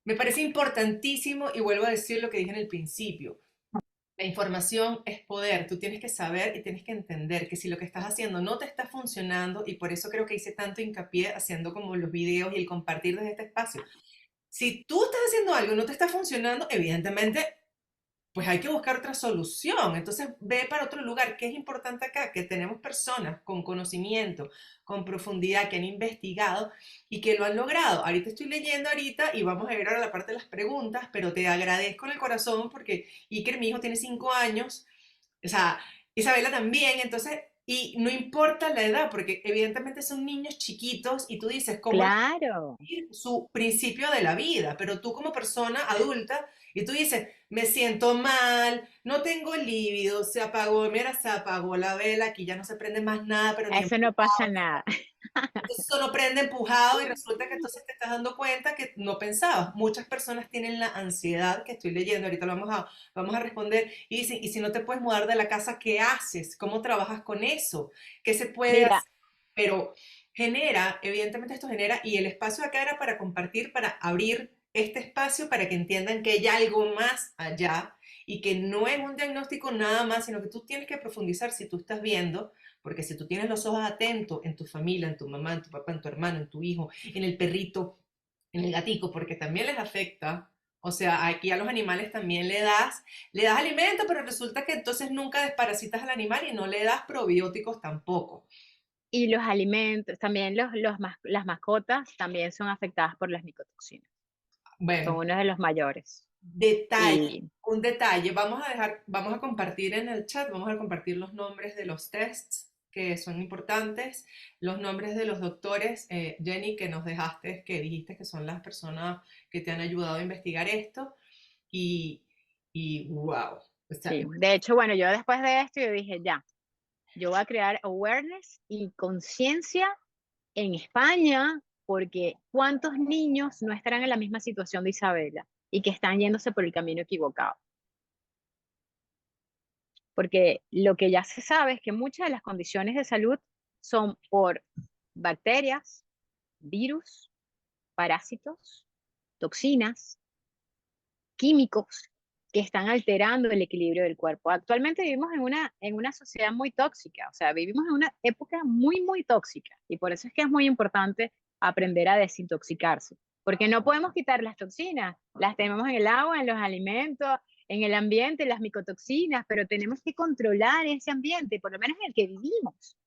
me parece importantísimo y vuelvo a decir lo que dije en el principio. La información es poder, tú tienes que saber y tienes que entender que si lo que estás haciendo no te está funcionando, y por eso creo que hice tanto hincapié haciendo como los videos y el compartir desde este espacio. Si tú estás haciendo algo y no te está funcionando, evidentemente pues hay que buscar otra solución. Entonces ve para otro lugar. ¿Qué es importante acá? Que tenemos personas con conocimiento, con profundidad, que han investigado y que lo han logrado. Ahorita estoy leyendo y vamos a ir ahora a la parte de las preguntas, pero te agradezco en el corazón porque Iker, mi hijo, tiene 5 años, o sea, Isabela también, entonces, y no importa la edad, porque evidentemente son niños chiquitos y tú dices, ¿cómo Claro, su principio de la vida? Pero tú como persona adulta, y tú dices, me siento mal, no tengo líbido, se apagó, mira, se apagó la vela, aquí ya no se prende más nada, pero ni eso no pasa nada. entonces eso no prende empujado y resulta que entonces te estás dando cuenta que no pensabas. Muchas personas tienen la ansiedad, que estoy leyendo, ahorita lo vamos a responder, y dicen, y si no te puedes mudar de la casa, ¿qué haces? ¿Cómo trabajas con eso? ¿Qué se puede Mira, hacer? Pero genera, evidentemente esto genera, y el espacio acá era para compartir, para abrir este espacio para que entiendan que hay algo más allá y que no es un diagnóstico nada más, sino que tú tienes que profundizar si tú estás viendo, porque si tú tienes los ojos atentos en tu familia, en tu mamá, en tu papá, en tu hermano, en tu hijo, en el perrito, en el gatico, porque también les afecta. O sea, aquí a los animales también le das alimento, pero resulta que entonces nunca desparasitas al animal y no le das probióticos tampoco. y los alimentos, también las mascotas también son afectadas por las micotoxinas. Son Bueno, uno de los mayores. detalle, Y un detalle. Vamos a compartir en el chat, vamos a compartir los nombres de los tests que son importantes, los nombres de los doctores, Jenny, que nos dejaste, que dijiste que son las personas que te han ayudado a investigar esto, y, y wow. O sea, sí, de hecho, bueno, yo después de esto yo dije, ya, yo voy a crear awareness y conciencia en España, porque ¿cuántos niños no estarán en la misma situación de Isabela y que están yéndose por el camino equivocado? Porque lo que ya se sabe es que muchas de las condiciones de salud son por bacterias, virus, parásitos, toxinas, químicos que están alterando el equilibrio del cuerpo. Actualmente vivimos en una sociedad muy tóxica, o sea, vivimos en una época muy, muy tóxica y por eso es que es muy importante aprender a desintoxicarse, porque no podemos quitar las toxinas, las tenemos en el agua, en los alimentos, en el ambiente, las micotoxinas, pero tenemos que controlar ese ambiente, por lo menos en el que vivimos.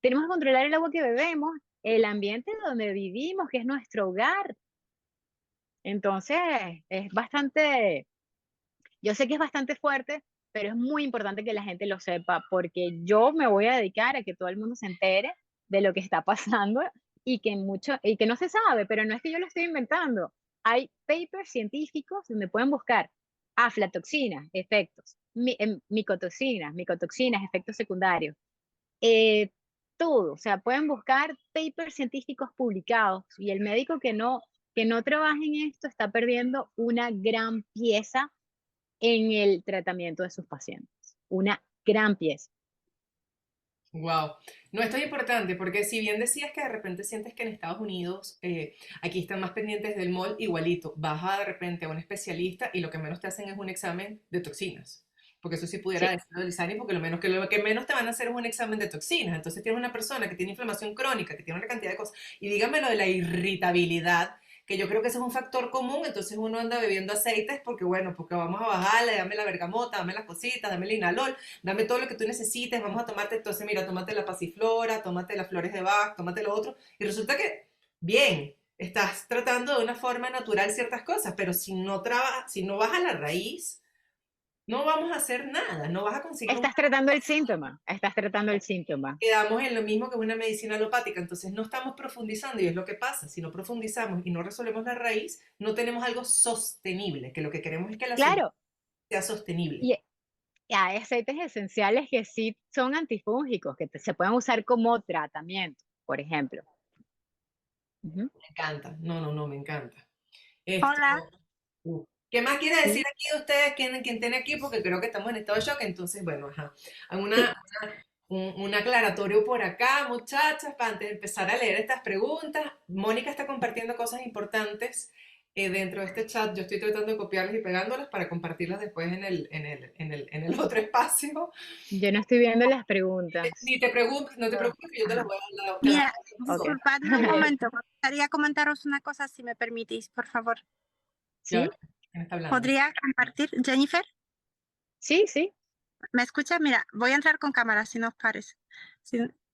Tenemos que controlar el agua que bebemos, el ambiente donde vivimos, que es nuestro hogar. Entonces, es bastante, yo sé que es bastante fuerte, pero es muy importante que la gente lo sepa, porque yo me voy a dedicar a que todo el mundo se entere de lo que está pasando y que no se sabe, pero no es que yo lo estoy inventando. Hay papers científicos donde pueden buscar aflatoxinas, efectos, micotoxinas, efectos secundarios, eh, todo, o sea, pueden buscar papers científicos publicados y el médico que no trabaja en esto está perdiendo una gran pieza en el tratamiento de sus pacientes. Una gran pieza. wow. No, esto es importante porque si bien decías que de repente sientes que en Estados Unidos aquí están más pendientes del MOL, igualito, vas a de repente a un especialista y lo que menos te hacen es un examen de toxinas. Porque eso sí pudiera Sí, decirlo Lisani, porque lo que menos te van a hacer es un examen de toxinas. Entonces tienes una persona que tiene inflamación crónica, que tiene una cantidad de cosas. Y dígame lo de la irritabilidad, que yo creo que ese es un factor común. Entonces uno anda bebiendo aceites porque, bueno, porque vamos a bajarle, dame la bergamota, dame las cositas, dame el linalol, dame todo lo que tú necesites, vamos a tomarte, entonces mira, tómate la pasiflora, tómate las flores de Bach, tómate lo otro, y resulta que, bien, estás tratando de una forma natural ciertas cosas, pero si no vas a la raíz, no vamos a hacer nada, no vas a conseguir un... estás tratando el síntoma, estás tratando el síntoma. Quedamos en lo mismo que una medicina alopática, entonces no estamos profundizando y es lo que pasa, si no profundizamos y no resolvemos la raíz, no tenemos algo sostenible, que lo que queremos es que la solución Claro, sea sostenible. y hay aceites esenciales que sí son antifúngicos, que se pueden usar como tratamiento, por ejemplo. Ujú. Me encanta, no, no, no, me encanta. Hola, Esto, ¿qué más quiere decir Sí. aquí de ustedes? ¿Quién tiene aquí? Porque creo que estamos en estado de shock. Entonces, bueno, ajá. Un aclaratorio por acá, muchachas, para antes de empezar a leer estas preguntas. Mónica está compartiendo cosas importantes dentro de este chat. Yo estoy tratando de copiarlas y pegándolas para compartirlas después en el otro espacio. Yo no estoy viendo las preguntas. Ni te preocupes, no te preocupes, que yo te las Ajá, voy a te las mira, ok. voy disculpadme un momento, me gustaría comentaros una cosa, si me permitís, por favor. Ya, ¿Sí? ¿quién está hablando? ¿Podría compartir, Jennifer? Sí, sí. ¿Me escuchas? Mira, voy a entrar con cámara, si no os parece.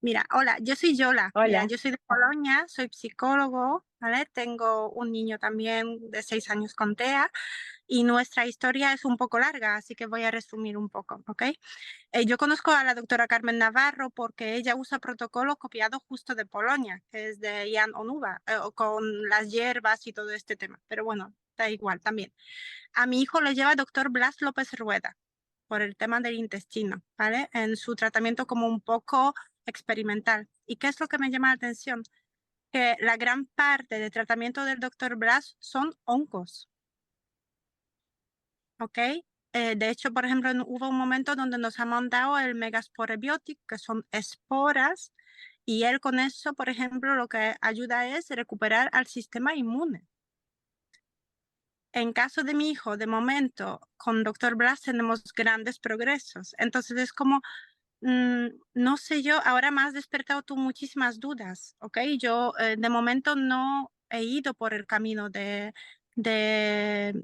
Mira, hola, yo soy Yola. Mira, Hola. yo soy de Polonia, soy psicólogo, ¿vale? Tengo un niño también de 6 años con TEA y nuestra historia es un poco larga, así que voy a resumir un poco, ¿ok? Yo conozco a la doctora Carmen Navarro porque ella usa protocolos copiados justo de Polonia, que es de Jan Onuba, con las hierbas y todo este tema. Pero bueno, da igual también. A mi hijo le lleva el doctor Blas López Rueda por el tema del intestino, ¿vale? En su tratamiento como un poco experimental. ¿Y qué es lo que me llama la atención? Que la gran parte del tratamiento del doctor Blas son hongos, ¿ok? De hecho, por ejemplo, hubo un momento donde nos han mandado el Megasporebiotic, que son esporas, y él con eso, por ejemplo, lo que ayuda es recuperar al sistema inmune. En caso de mi hijo, de momento, con doctor Blas tenemos grandes progresos. Entonces es como, no sé yo, ahora me has despertado tú muchísimas dudas, ¿ok? Yo de momento no he ido por el camino de, de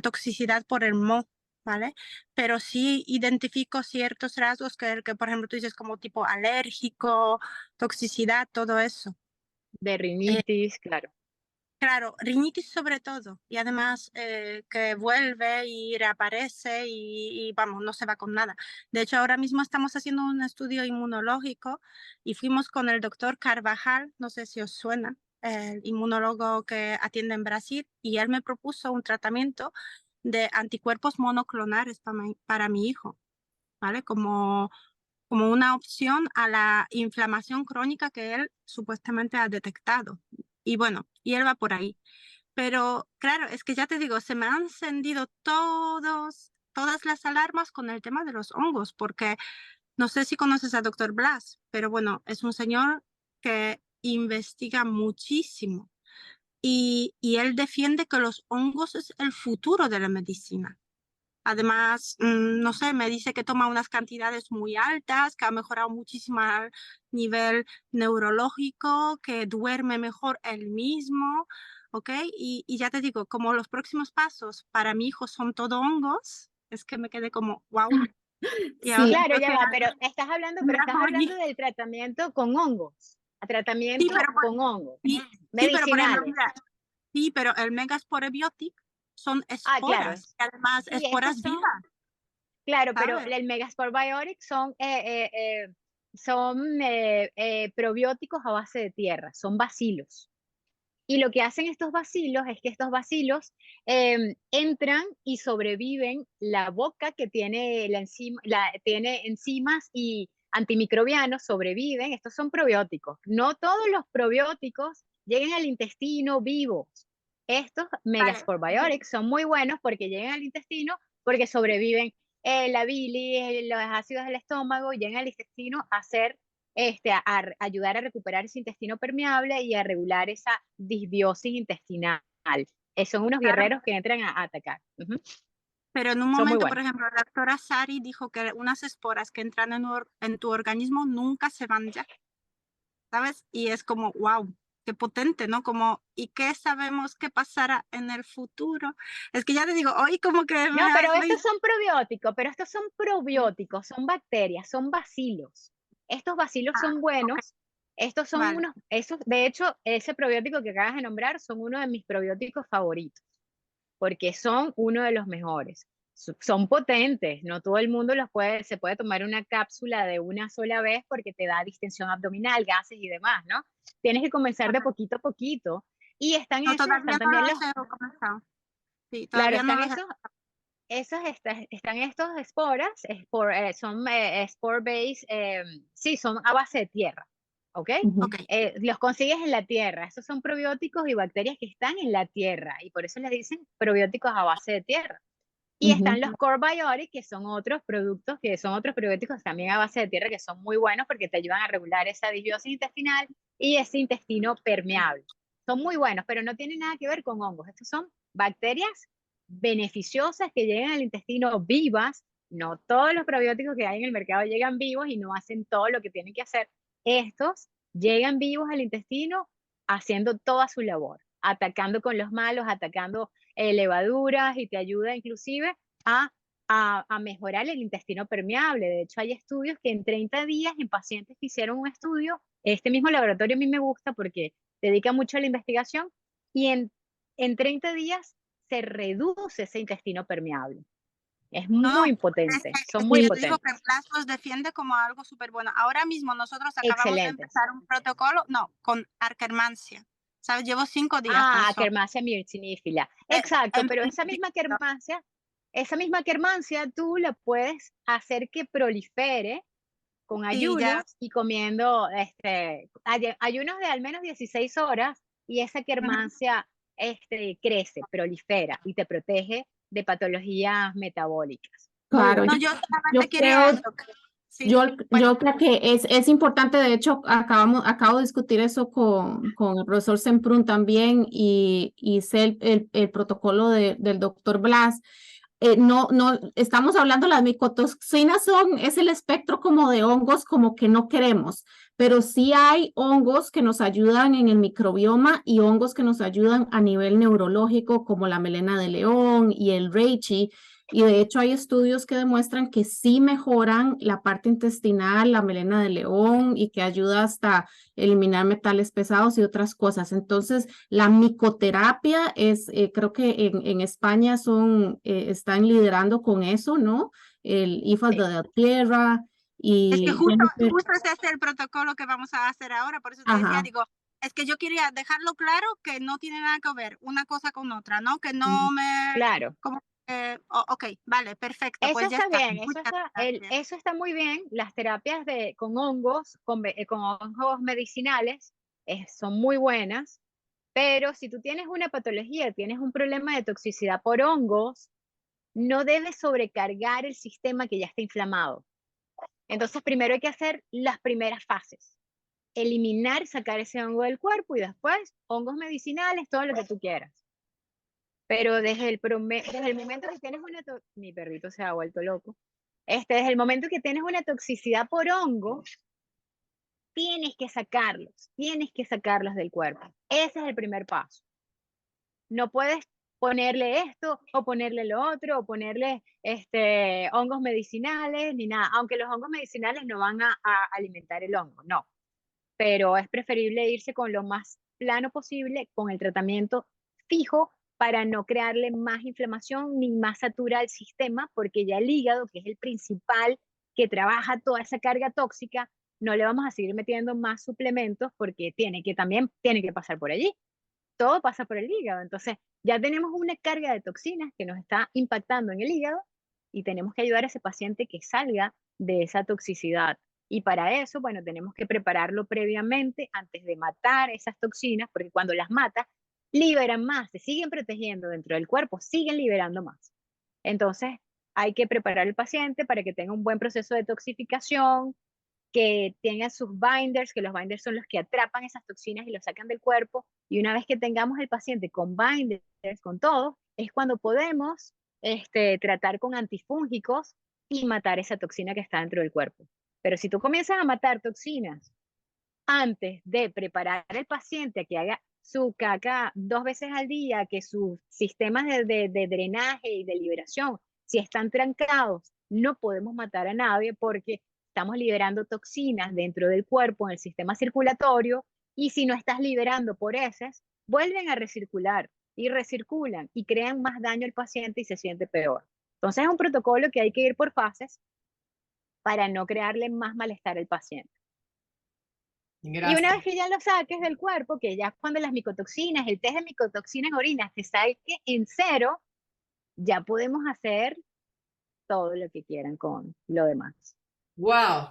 toxicidad por el moho, ¿vale? Pero sí identifico ciertos rasgos que, por ejemplo, tú dices como tipo alérgico, toxicidad, todo eso. De Eh, rinitis, claro. Claro, rinitis sobre todo, y además que vuelve y reaparece y vamos, no se va con nada. De hecho, ahora mismo estamos haciendo un estudio inmunológico y fuimos con el doctor Carvajal, no sé si os suena, el inmunólogo que atiende en Brasil, y él me propuso un tratamiento de anticuerpos monoclonales para mi hijo, ¿vale? Como una opción a la inflamación crónica que él supuestamente ha detectado. Y bueno, y él va por ahí. Pero claro, es que ya te digo, se me han encendido todas las alarmas con el tema de los hongos, porque no sé si conoces a doctor Blas, pero bueno, es un señor que investiga muchísimo y él defiende que los hongos es el futuro de la medicina. Además, no sé, me dice que toma unas cantidades muy altas, que ha mejorado muchísimo a nivel neurológico, que duerme mejor él mismo, ¿ok? Y ya te digo, como los próximos pasos para mi hijo son todo hongos, es que me quedé como, wow. Y ahora Sí, Claro, tengo ya que va, pero mirar estás por hablando allí. del tratamiento con hongos, a Sí, tratamiento pero con hongos, sí, pero por ejemplo, medicinales. mira, sí, pero el Megasporebiotic son Claro, esporas, y además sí, estos esporas son, vivas, claro, pero ¿sabes? el Megaspore Biotic son probióticos a base de tierra, son bacilos. Y lo que hacen estos bacilos es que estos bacilos entran y sobreviven la boca que tiene, tiene enzimas y antimicrobianos, sobreviven. Estos son probióticos. No todos los probióticos llegan al intestino vivos. Estos Vale. Megaspore son muy buenos porque llegan al intestino, porque sobreviven la bilis, los ácidos del estómago, llegan al intestino a hacer ayudar a recuperar ese intestino permeable y a regular esa disbiosis intestinal. Son unos Claro. guerreros que entran a atacar. Ujú. Pero en un Son muy momento, por buenos. ejemplo, la doctora Sari dijo que unas esporas que entran en tu organismo nunca se van ya, ¿sabes? Y es como, wow, qué potente, ¿no? Como, ¿y qué sabemos que pasará en el futuro? Es que ya te digo, hoy como que me No, pero has estos venido. son probióticos, pero estos son probióticos, son bacterias, son bacilos. Estos bacilos Ah, son ok, buenos. Estos son vale. de hecho, ese probiótico que acabas de nombrar son uno de mis probióticos favoritos, porque son uno de los mejores. Son potentes, no todo el mundo se puede tomar una cápsula de una sola vez porque te da distensión abdominal, gases y demás, ¿no? Tienes que comenzar de Ajá. poquito a poquito. Y están No, esos, están todavía no también los he comenzado. Sí, claro, todavía no los he. están estos esporas, son spore base, sí, son a base de tierra, ¿ok? ujú, Ok, Los consigues en la tierra. Estos son probióticos y bacterias que están en la tierra y por eso les dicen probióticos a base de tierra. Y ujú. están los Core Biotic, que son otros productos, que son otros probióticos también a base de tierra, que son muy buenos porque te ayudan a regular esa disbiosis intestinal y ese intestino permeable. Son muy buenos, pero no tienen nada que ver con hongos. Estos son bacterias beneficiosas que llegan al intestino vivas. No todos los probióticos que hay en el mercado llegan vivos y no hacen todo lo que tienen que hacer. Estos llegan vivos al intestino haciendo toda su labor, atacando con los malos, atacando levaduras y te ayuda inclusive a a mejorar el intestino permeable. De hecho, hay estudios que en 30 días en pacientes que hicieron un estudio, este mismo laboratorio a mí me gusta porque dedica mucho a la investigación, y en 30 días se reduce ese intestino permeable. Es No, muy es potente, que, son es muy que yo digo potentes. que Blas los defiende como algo súper bueno. Ahora mismo nosotros acabamos de Excelentes. empezar un protocolo, no, con Akkermansia. ¿Sabes? Llevo 5 días tan Ah, solo. Akkermansia myxinifila. Exacto, En pero principio, esa misma Akkermansia tú la puedes hacer que prolifere con sí, ya. ayunos y comiendo ayunos de al menos 16 horas, y esa Ujú. quermancia crece, prolifera y te protege de patologías metabólicas. Muy Claro, No, bueno. yo solamente yo quería creo, eso. Sí, bueno, yo creo que es importante, de hecho, acabo de discutir eso con el profesor Semprún también y sé el protocolo del doctor Blas. No, estamos hablando, las micotoxinas es el espectro como de hongos como que no queremos, pero sí hay hongos que nos ayudan en el microbioma y hongos que nos ayudan a nivel neurológico como la melena de león y el reishi. Y de hecho hay estudios que demuestran que sí mejoran la parte intestinal, la melena de león, y que ayuda hasta eliminar metales pesados y otras cosas. Entonces, la micoterapia creo que en España están liderando con eso, ¿no? El IFAS Sí. de la Tierra es que y Jennifer, justo ese es el protocolo que vamos a hacer ahora. Por eso te decía, ajá, digo, es que yo quería dejarlo claro que no tiene nada que ver una cosa con otra, ¿no? Que no me... Claro. Como, ok, vale, perfecto, Eso pues ya está está. bien, Muchas gracias. eso está muy bien. Las terapias con hongos, con hongos medicinales, son muy buenas, pero si tú tienes una patología, tienes un problema de toxicidad por hongos, no debes sobrecargar el sistema que ya está inflamado. Entonces, primero hay que hacer las primeras fases: eliminar, sacar ese hongo del cuerpo, y después hongos medicinales, todo lo que tú quieras. Pero desde el momento que tienes mi perrito se ha vuelto loco. Desde el momento que tienes una toxicidad por hongo, tienes que sacarlos del cuerpo. Ese es el primer paso. No puedes ponerle esto o ponerle lo otro o ponerle hongos medicinales ni nada, aunque los hongos medicinales no van a alimentar el hongo, no. Pero es preferible irse con lo más plano posible, con el tratamiento fijo, para no crearle más inflamación ni más satura al sistema, porque ya el hígado, que es el principal que trabaja toda esa carga tóxica, no le vamos a seguir metiendo más suplementos porque también tiene que pasar por allí. Todo pasa por el hígado. Entonces, ya tenemos una carga de toxinas que nos está impactando en el hígado, y tenemos que ayudar a ese paciente que salga de esa toxicidad. Y para eso, bueno, tenemos que prepararlo previamente antes de matar esas toxinas, porque cuando las matas, liberan más, se siguen protegiendo dentro del cuerpo, siguen liberando más. Entonces, hay que preparar al paciente para que tenga un buen proceso de toxificación, que tenga sus binders, que los binders son los que atrapan esas toxinas y los sacan del cuerpo. Y una vez que tengamos el paciente con binders, con todo, es cuando podemos tratar con antifúngicos y matar esa toxina que está dentro del cuerpo. Pero si tú comienzas a matar toxinas antes de preparar al paciente a que haga su caca 2 veces al día, que sus sistemas de drenaje y de liberación, si están trancados, no podemos matar a nadie, porque estamos liberando toxinas dentro del cuerpo, en el sistema circulatorio, y si no estás liberando por heces, vuelven a recircular y recirculan y crean más daño al paciente y se siente peor. Entonces es un protocolo que hay que ir por fases para no crearle más malestar al paciente. Y una vez gracias. que ya lo saques del cuerpo, que ya cuando las micotoxinas, el test de micotoxina en orina te saque en 0, ya podemos hacer todo lo que quieran con lo demás. Wow.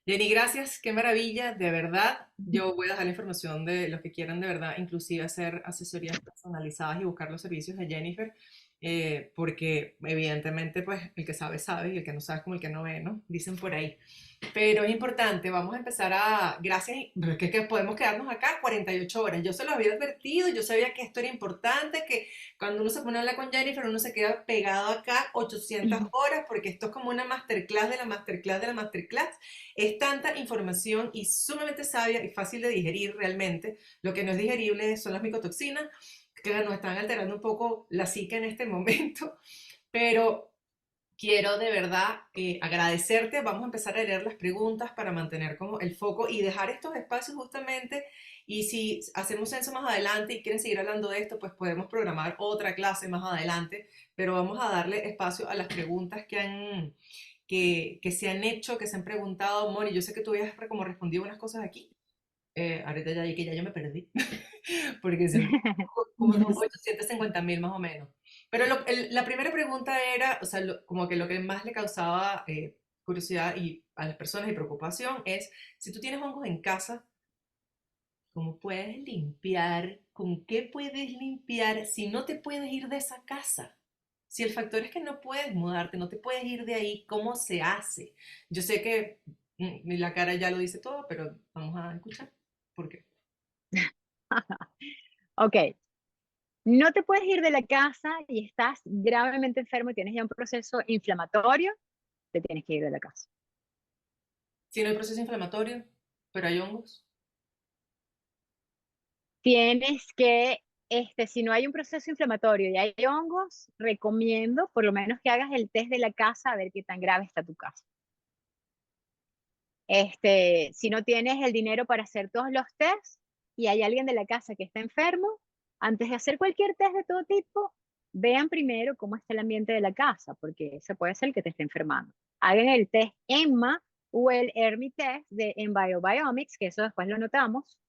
Jenny, gracias, qué maravilla, de verdad. Yo voy a dejar la información de los que quieran de verdad, inclusive hacer asesorías personalizadas y buscar los servicios de Jennifer, porque evidentemente pues el que sabe sabe y el que no sabe es como el que no ve, ¿no? Dicen por ahí. Pero es importante, vamos a empezar gracias, pero es que podemos quedarnos acá 48 horas. Yo se lo había advertido, yo sabía que esto era importante, que cuando uno se pone a hablar con Jennifer, uno se queda pegado acá 800 horas, porque esto es como una masterclass de la masterclass de la masterclass. Es tanta información y sumamente sabia y fácil de digerir realmente. Lo que no es digerible son las micotoxinas, que nos están alterando un poco la psique en este momento, pero quiero de verdad agradecerte. Vamos a empezar a leer las preguntas para mantener como el foco y dejar estos espacios justamente. Y si hacemos censo más adelante y quieren seguir hablando de esto, pues podemos programar otra clase más adelante, pero vamos a darle espacio a las preguntas que se han hecho, que se han preguntado. Moni, yo sé que tú habías como respondido unas cosas aquí. Ahorita ya, que ya yo me perdí, porque son como unos 850.000 más o menos. Pero la primera pregunta era, o sea, como que lo que más le causaba curiosidad y a las personas y preocupación es, si tú tienes hongos en casa, ¿cómo puedes limpiar? ¿Con qué puedes limpiar si no te puedes ir de esa casa? Si el factor es que no puedes mudarte, no te puedes ir de ahí, ¿cómo se hace? Yo sé que la cara ya lo dice todo, pero vamos a escuchar. ¿Por qué? Ok, no te puedes ir de la casa y estás gravemente enfermo y tienes ya un proceso inflamatorio, te tienes que ir de la casa. Si no hay proceso inflamatorio, pero hay hongos. Tienes que, si no hay un proceso inflamatorio y hay hongos, recomiendo por lo menos que hagas el test de la casa a ver qué tan grave está tu casa. Si no tienes el dinero para hacer todos los tests y hay alguien de la casa que está enfermo, antes de hacer cualquier test de todo tipo, vean primero cómo está el ambiente de la casa, porque ese puede ser el que te esté enfermando. Hagan el test EMMA o el ERMI test de Envirobiomics, que eso después lo notamos,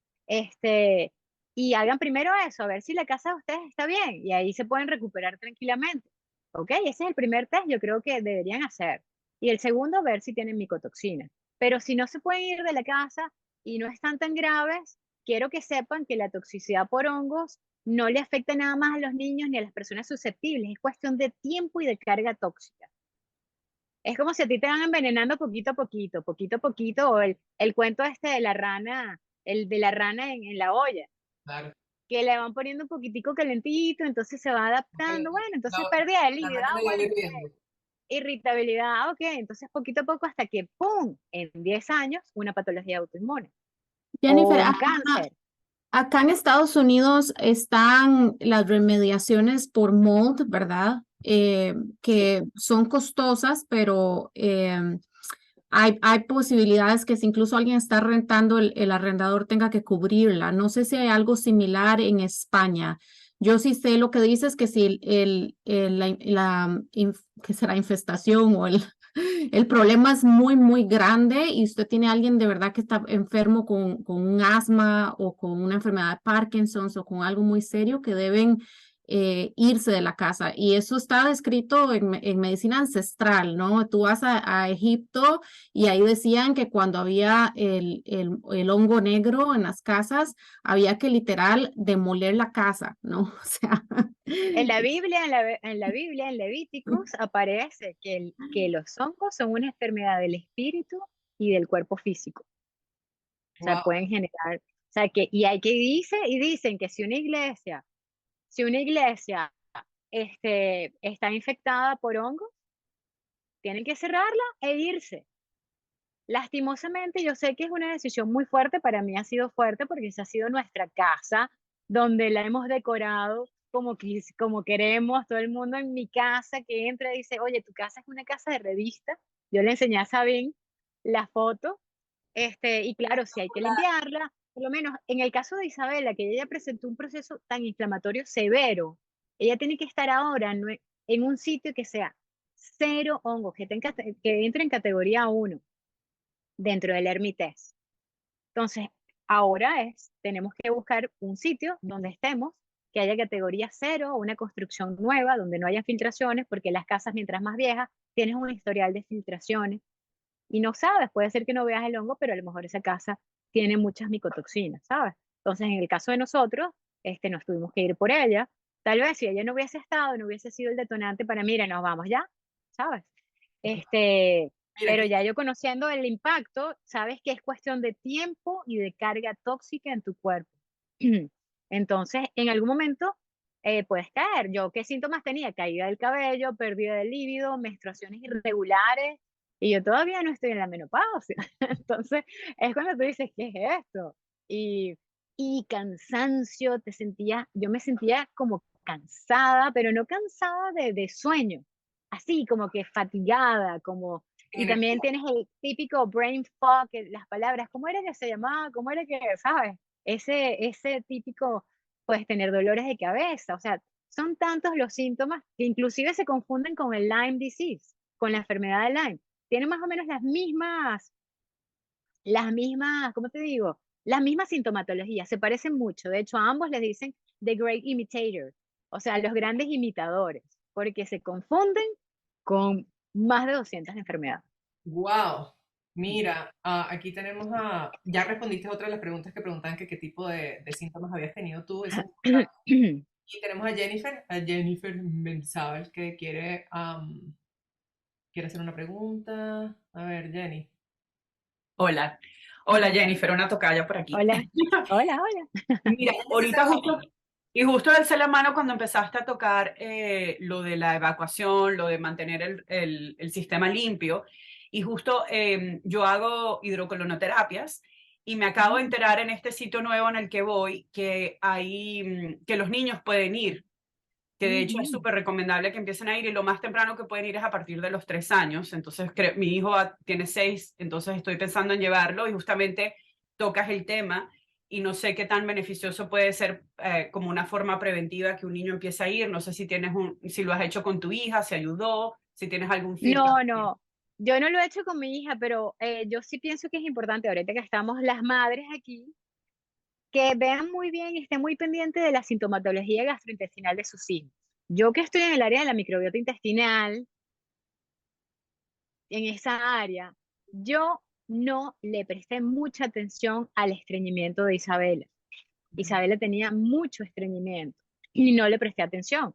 y hagan primero eso, a ver si la casa de ustedes está bien, y ahí se pueden recuperar tranquilamente. ¿Ok? Ese es el primer test, yo creo que deberían hacer. Y el segundo, ver si tienen micotoxina. Pero si no se pueden ir de la casa y no están tan graves, quiero que sepan que la toxicidad por hongos no le afecta nada más a los niños ni a las personas susceptibles, es cuestión de tiempo y de carga tóxica. Es como si a ti te van envenenando poquito a poquito, o el cuento de la rana, el de la rana en la olla, Claro. que le van poniendo un poquitico calentito, entonces se va adaptando, bueno, entonces La, pérdida de la líbido, rana me va bueno, hirviendo. irritabilidad, ok, entonces poquito a poco hasta que, ¡pum!, en 10 años, una patología autoinmune Jennifer, o un cáncer. acá en Estados Unidos están las remediaciones por mold, ¿verdad? Sí. Que son costosas, pero hay posibilidades que si incluso alguien está rentando, el arrendador tenga que cubrirla. No sé si hay algo similar en España. Yo sí sé lo que dices, que si ¿qué será? Infestación o el problema es muy, muy grande y usted tiene a alguien de verdad que está enfermo con un asma o con una enfermedad de Parkinson o con algo muy serio que deben irse de la casa. Y eso está descrito en medicina ancestral, ¿no? Tú vas a Egipto y ahí decían que cuando había el hongo negro en las casas, había que literal demoler la casa, ¿no? O sea, En la Biblia, en Levíticos, aparece que los hongos son una enfermedad del espíritu y del cuerpo físico. O sea, Wow. pueden generar, o sea, y dicen que si una iglesia está infectada por hongos, tienen que cerrarla e irse. Lastimosamente, yo sé que es una decisión muy fuerte, para mí ha sido fuerte porque esa ha sido nuestra casa, donde la hemos decorado como queremos, todo el mundo en mi casa que entra y dice, oye, tu casa es una casa de revista. Yo le enseñé a Sabine la foto, y claro, si hay que limpiarla, por lo menos en el caso de Isabela, que ella presentó un proceso tan inflamatorio severo, ella tiene que estar ahora en un sitio que sea cero hongos, que entre en categoría 1 dentro del Hermitage. Entonces, ahora tenemos que buscar un sitio donde estemos, que haya categoría 0, una construcción nueva, donde no haya filtraciones, porque las casas, mientras más viejas, tienes un historial de filtraciones y no sabes, puede ser que no veas el hongo, pero a lo mejor esa casa tiene muchas micotoxinas, ¿sabes? Entonces, en el caso de nosotros, nos tuvimos que ir por ella. Tal vez si ella no hubiese estado, no hubiese sido el detonante para, mira, nos vamos ya, ¿sabes? Mira, Pero aquí, ya yo conociendo el impacto, sabes que es cuestión de tiempo y de carga tóxica en tu cuerpo. Entonces, en algún momento puedes caer. ¿Yo qué síntomas tenía? Caída del cabello, pérdida de líbido, menstruaciones irregulares, y yo todavía no estoy en la menopausia. Entonces, es cuando tú dices, ¿qué es esto? Y, y cansancio, yo me sentía como cansada, pero no cansada de sueño, así como que fatigada, como, y también Energía. tienes el típico brain fog, las palabras, ¿cómo era que se llamaba? ¿Cómo era que, sabes? Ese típico, pues tener dolores de cabeza, o sea, son tantos los síntomas que inclusive se confunden con el Lyme disease, con la enfermedad de Lyme. Tienen más o menos ¿cómo te digo? Las mismas sintomatologías, se parecen mucho. De hecho, a ambos les dicen the great imitator, o sea, los grandes imitadores, porque se confunden con más de 200 enfermedades. Wow. Mira, aquí tenemos ya respondiste a otra de las preguntas que preguntaban que qué tipo de síntomas habías tenido tú, eso es importante. Y tenemos a Jennifer Menzel, que quiere hacer una pregunta. A ver, Jenny. Hola, hola Jennifer, una tocaya por aquí. Hola, hola, hola. Mira, ahorita justo alcé la mano cuando empezaste a tocar lo de la evacuación, lo de mantener el sistema limpio, y justo yo hago hidrocolonoterapias y me acabo de enterar en este sitio nuevo en el que voy que los niños pueden ir, que de hecho es súper recomendable que empiecen a ir y lo más temprano que pueden ir es a partir de los 3 años. Entonces, mi hijo tiene 6, entonces estoy pensando en llevarlo y justamente tocas el tema y no sé qué tan beneficioso puede ser como una forma preventiva que un niño empiece a ir. No sé si lo has hecho con tu hija, si ayudó, si tienes algún feedback. No, no, yo no lo he hecho con mi hija, pero yo sí pienso que es importante, ahorita que estamos las madres aquí, que vean muy bien y estén muy pendientes de la sintomatología gastrointestinal de sus hijos. Yo que estoy en el área de la microbiota intestinal, en esa área, yo no le presté mucha atención al estreñimiento de Isabela. Isabela tenía mucho estreñimiento y no le presté atención,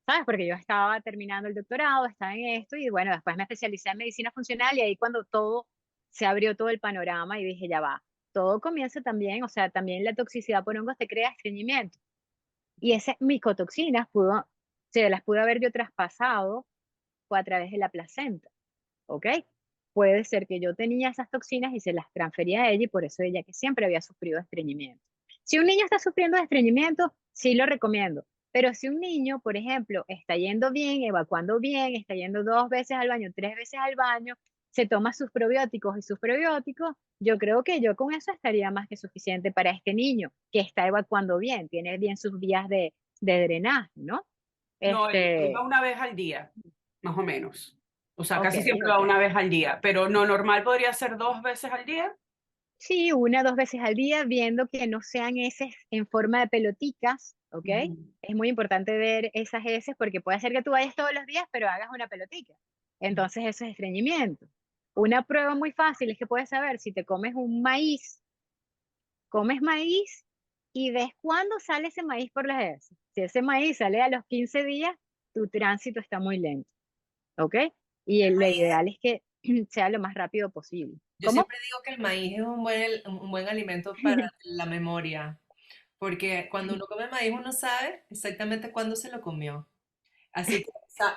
¿sabes? Porque yo estaba terminando el doctorado, estaba en esto y bueno, después me especialicé en medicina funcional y ahí cuando todo se abrió todo el panorama y dije, ya va, todo comienza también, o sea, también la toxicidad por hongos te crea estreñimiento. Y esas micotoxinas se las pudo haber yo traspasado fue a través de la placenta. ¿Ok? Puede ser que yo tenía esas toxinas y se las transfería a ella y por eso ella que siempre había sufrido estreñimiento. Si un niño está sufriendo de estreñimiento, sí lo recomiendo. Pero si un niño, por ejemplo, está yendo bien, evacuando bien, está yendo 2 veces al baño, 3 veces al baño, se toma sus probióticos y sus prebióticos, yo creo que yo con eso estaría más que suficiente para este niño que está evacuando bien, tiene bien sus vías de drenaje, ¿no? No, él va Este, una vez al día, más o menos. O sea, ok, casi siempre va ok. una vez al día, pero no normal podría ser 2 veces al día. Sí, 1 o 2 veces al día, viendo que no sean heces en forma de pelotitas, ¿ok? Ujú. Es muy importante ver esas heces porque puede ser que tú vayas todos los días, pero hagas una pelotica. Entonces eso es estreñimiento. Una prueba muy fácil es que puedes saber si te comes maíz y ves cuándo sale ese maíz por las heces. Si ese maíz sale a los 15 días, tu tránsito está muy lento, ¿ok? Y lo ideal es que sea lo más rápido posible. Yo ¿Cómo? siempre digo que el maíz es un buen alimento para la memoria, porque cuando uno come maíz uno sabe exactamente cuándo se lo comió. Así que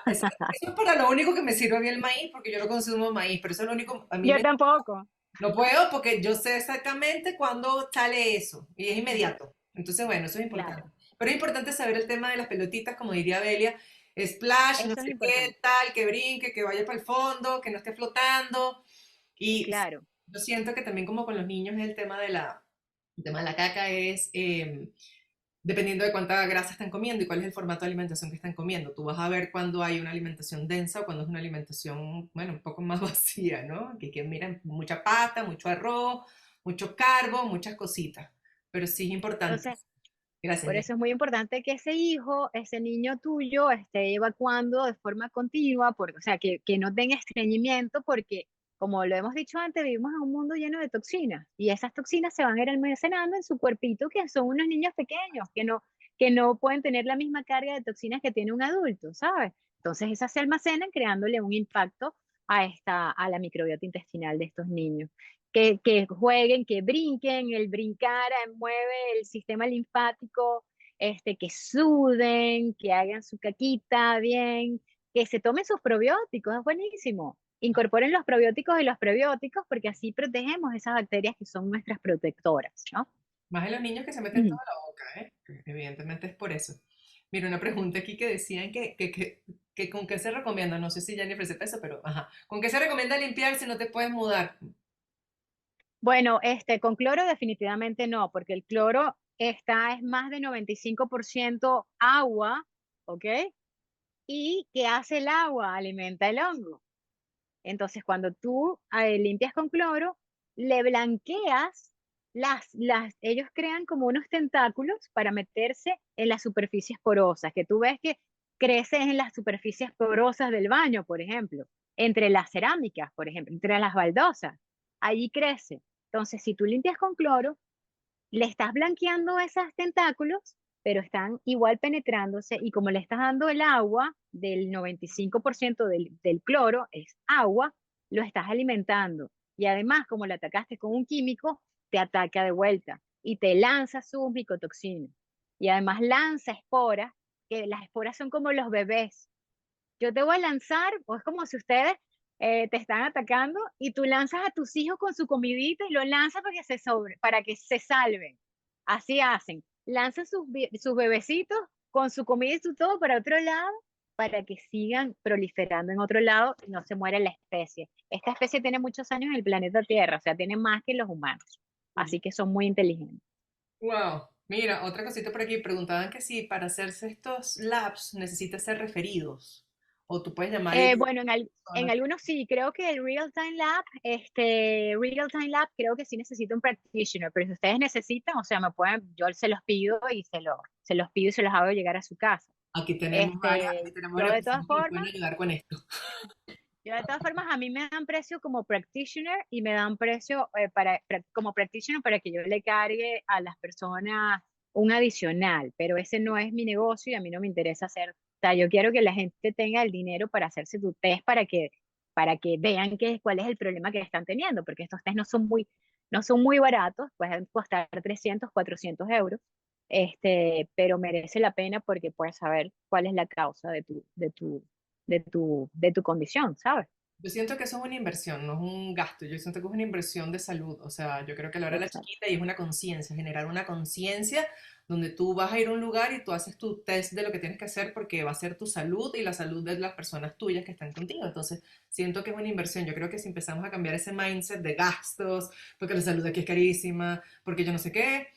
eso es para lo único que me sirve a mí el maíz, porque yo no consumo maíz, pero eso es lo único, a mí Yo tampoco. no puedo porque yo sé exactamente cuándo sale eso y es inmediato. Entonces, bueno, eso es Claro. importante. Pero es importante saber el tema de las pelotitas, como diría Belia, splash, no Eso es sé qué, importante, tal, que brinque, que vaya para el fondo, que no esté flotando. Y claro. yo siento que también como con los niños es el tema de la caca es dependiendo de cuánta grasa están comiendo y cuál es el formato de alimentación que están comiendo. Tú vas a ver cuando hay una alimentación densa o cuando es una alimentación, bueno, un poco más vacía, ¿no? Que miran mucha pasta, mucho arroz, mucho carbo, muchas cositas. Pero sí es importante. Entonces, Gracias, por Jenny. eso es muy importante que ese hijo, ese niño tuyo, esté evacuando de forma continua, porque, o sea, que no tenga estreñimiento, porque, como lo hemos dicho antes, vivimos en un mundo lleno de toxinas y esas toxinas se van a ir almacenando en su cuerpito, que son unos niños pequeños, que no pueden tener la misma carga de toxinas que tiene un adulto, ¿sabes? Entonces, esas se almacenan creándole un impacto a la microbiota intestinal de estos niños. Que jueguen, que brinquen, el brincar mueve el sistema linfático, que suden, que hagan su caquita bien, que se tomen sus probióticos, es buenísimo. Incorporen los probióticos y los prebióticos porque así protegemos esas bacterias que son nuestras protectoras, ¿no? Más en los niños que se meten toda la boca, ¿eh? Evidentemente es por eso. Mira, una pregunta aquí que decían que ¿Con qué se recomienda? No sé si Jennifer sepa eso, pero ajá. ¿Con qué se recomienda limpiar si no te puedes mudar? Bueno, con cloro definitivamente no, porque el cloro es más de 95% agua, ¿ok? ¿Y qué hace el agua? Alimenta el hongo. Entonces, cuando tú limpias con cloro, le blanqueas ellos crean como unos tentáculos para meterse en las superficies porosas, que tú ves que crecen en las superficies porosas del baño, por ejemplo, entre las cerámicas, por ejemplo, entre las baldosas. Allí crece. Entonces, si tú limpias con cloro, le estás blanqueando esos tentáculos, pero están igual penetrándose y como le estás dando el agua del 95% del cloro, es agua, lo estás alimentando. Y además, como le atacaste con un químico, te ataca de vuelta y te lanza sus micotoxinas. Y además lanza esporas, que las esporas son como los bebés. Yo te voy a lanzar, o es como si ustedes te están atacando y tú lanzas a tus hijos con su comidita y lo lanzas para que se salven. Así hacen. Lanzan sus bebecitos con su comida y su todo para otro lado para que sigan proliferando en otro lado y no se muera la especie. Esta especie tiene muchos años en el planeta Tierra, o sea, tiene más que los humanos. Así que son muy inteligentes. Wow. Mira, otra cosita por aquí. Preguntaban que si para hacerse estos labs necesitas ser referidos o tú puedes llamar y Bueno, en algunos sí, creo que el Real Time Lab creo que sí necesita un practitioner, pero si ustedes necesitan, o sea, yo se los pido y se los pido y se los hago llegar a su casa. aquí tenemos Yo varias de todas personas que nos formas, pueden ayudar con esto. a mí me dan precio como practitioner y me dan precio como practitioner para que yo le cargue a las personas un adicional, pero ese no es mi negocio y a mí no me interesa hacer. O sea, yo quiero que la gente tenga el dinero para hacerse tu test para que vean cuál es el problema que están teniendo, porque estos test no son muy baratos, pueden costar 300, 400 euros, pero merece la pena porque puedes saber cuál es la causa de tu condición, ¿sabes? Yo siento que eso es una inversión, no es un gasto. Yo siento que es una inversión de salud. O sea, yo creo que a la hora de la Exacto. chiquita y es una conciencia, generar una conciencia donde tú vas a ir a un lugar y tú haces tu test de lo que tienes que hacer porque va a ser tu salud y la salud de las personas tuyas que están contigo. Entonces, siento que es una inversión. Yo creo que si empezamos a cambiar ese mindset de gastos, porque la salud aquí es carísima, porque yo no sé qué.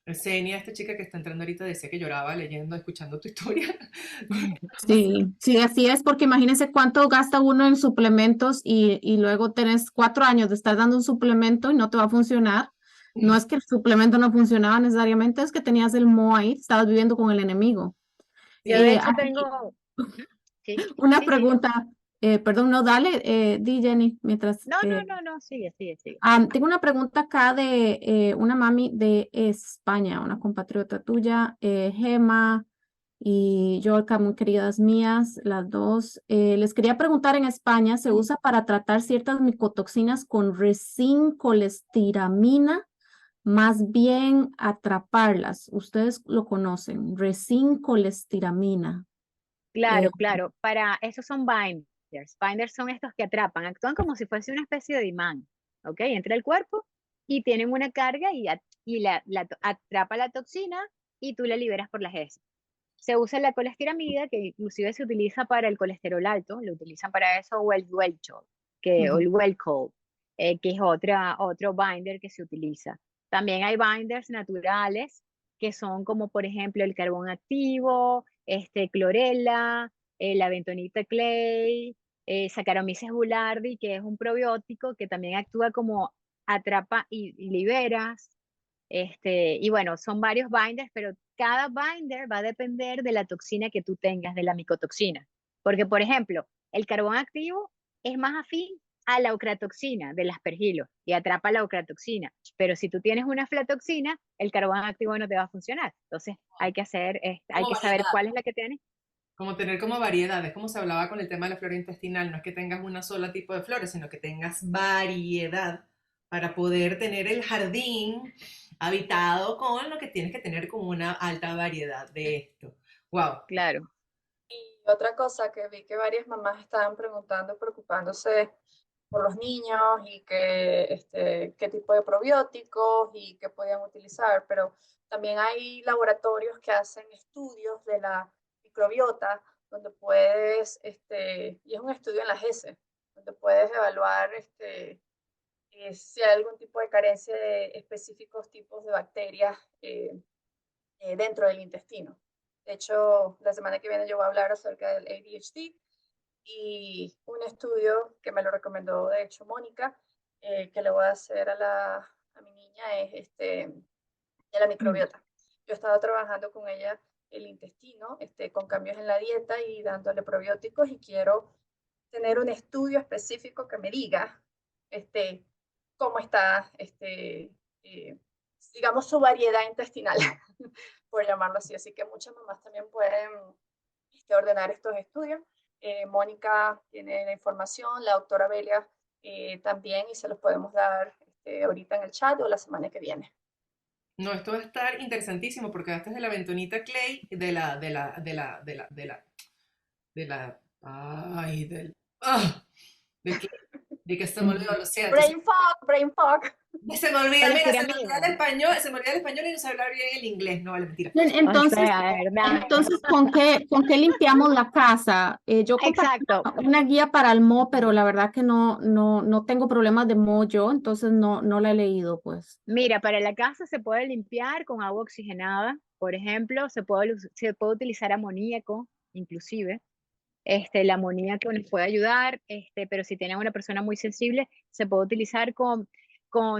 Senia, esta chica que está entrando ahorita, decía que lloraba leyendo, escuchando tu historia. Sí, sí, así es, porque imagínense cuánto gasta uno en suplementos y luego tenés 4 años de estar dando un suplemento y no te va a funcionar. No es que el suplemento no funcionaba necesariamente, es que tenías el moho ahí, estabas viviendo con el enemigo. Yo de hecho Aquí, tengo, ujú, sí, una sí, sí. pregunta, perdón, no, dale, di Jenny, mientras... No, no, no, no, sigue, sigue, sigue. tengo una pregunta acá de una mami de España, una compatriota tuya, Gema y Yorka, muy queridas mías, las dos. Les quería preguntar, en España se usa para tratar ciertas micotoxinas con resin-colestiramina, más bien atraparlas. Ustedes lo conocen, resin-colestiramina. Claro, claro, para esos son binders. Binders son estos que atrapan, actúan como si fuese una especie de imán, ¿ok? Entra el cuerpo y tienen una carga y atrapa la toxina y tú la liberas por las heces. Se usa la colestiramida, que inclusive se utiliza para el colesterol alto, lo utilizan para eso, o el Welchol, o el Welchol, que es otro binder que se utiliza. También hay binders naturales, que son como por ejemplo el carbón activo, clorela, la bentonita clay, Saccharomyces boulardii, que es un probiótico que también actúa como atrapa y liberas. Y bueno, son varios binders, pero cada binder va a depender de la toxina que tú tengas, de la micotoxina. Porque, por ejemplo, el carbón activo es más afín a la ocratoxina del aspergilo y atrapa la ocratoxina. Pero si tú tienes una aflatoxina, el carbón activo no te va a funcionar. Entonces, hay Como que saber variedad. cuál es la que tienes. Como tener como variedades, como se hablaba con el tema de la flora intestinal, no es que tengas una sola tipo de flores, sino que tengas variedad para poder tener el jardín habitado con lo que tienes que tener como una alta variedad de esto. Wow. Claro. Y otra cosa que vi que varias mamás estaban preguntando, preocupándose por los niños y qué tipo de probióticos y qué podían utilizar, pero también hay laboratorios que hacen estudios de la microbiota donde puedes, y es un estudio en la GESE, donde puedes evaluar si hay algún tipo de carencia de específicos tipos de bacterias dentro del intestino. De hecho, la semana que viene yo voy a hablar acerca del ADHD y un estudio que me lo recomendó, de hecho, Mónica, que le voy a hacer a mi niña es de la microbiota. Yo he estado trabajando con ella el intestino, con cambios en la dieta y dándole probióticos y quiero tener un estudio específico que me diga cómo está, digamos, su variedad intestinal, por llamarlo así. Así que muchas mamás también pueden ordenar estos estudios. Mónica tiene la información, la doctora Belia también, y se los podemos dar ahorita en el chat o la semana que viene. No, esto va a estar interesantísimo porque hablaste de la bentonita clay, ay, de que se me olvidó, lo siento. Brain fog. Se me olvida, Con las mira, se me olvida tiramigas. el español, se me olvida el español y no sé hablar bien el inglés, no vale, mentira. Entonces, O sea, ¿verdad? entonces ¿con qué limpiamos la casa? Yo compré Exacto. una guía para el moho, pero la verdad que no tengo problemas de moho yo, entonces no la he leído, pues. Mira, para la casa se puede limpiar con agua oxigenada, por ejemplo, se puede utilizar amoníaco, inclusive. El amoníaco nos puede ayudar, pero si tienen una persona muy sensible, se puede utilizar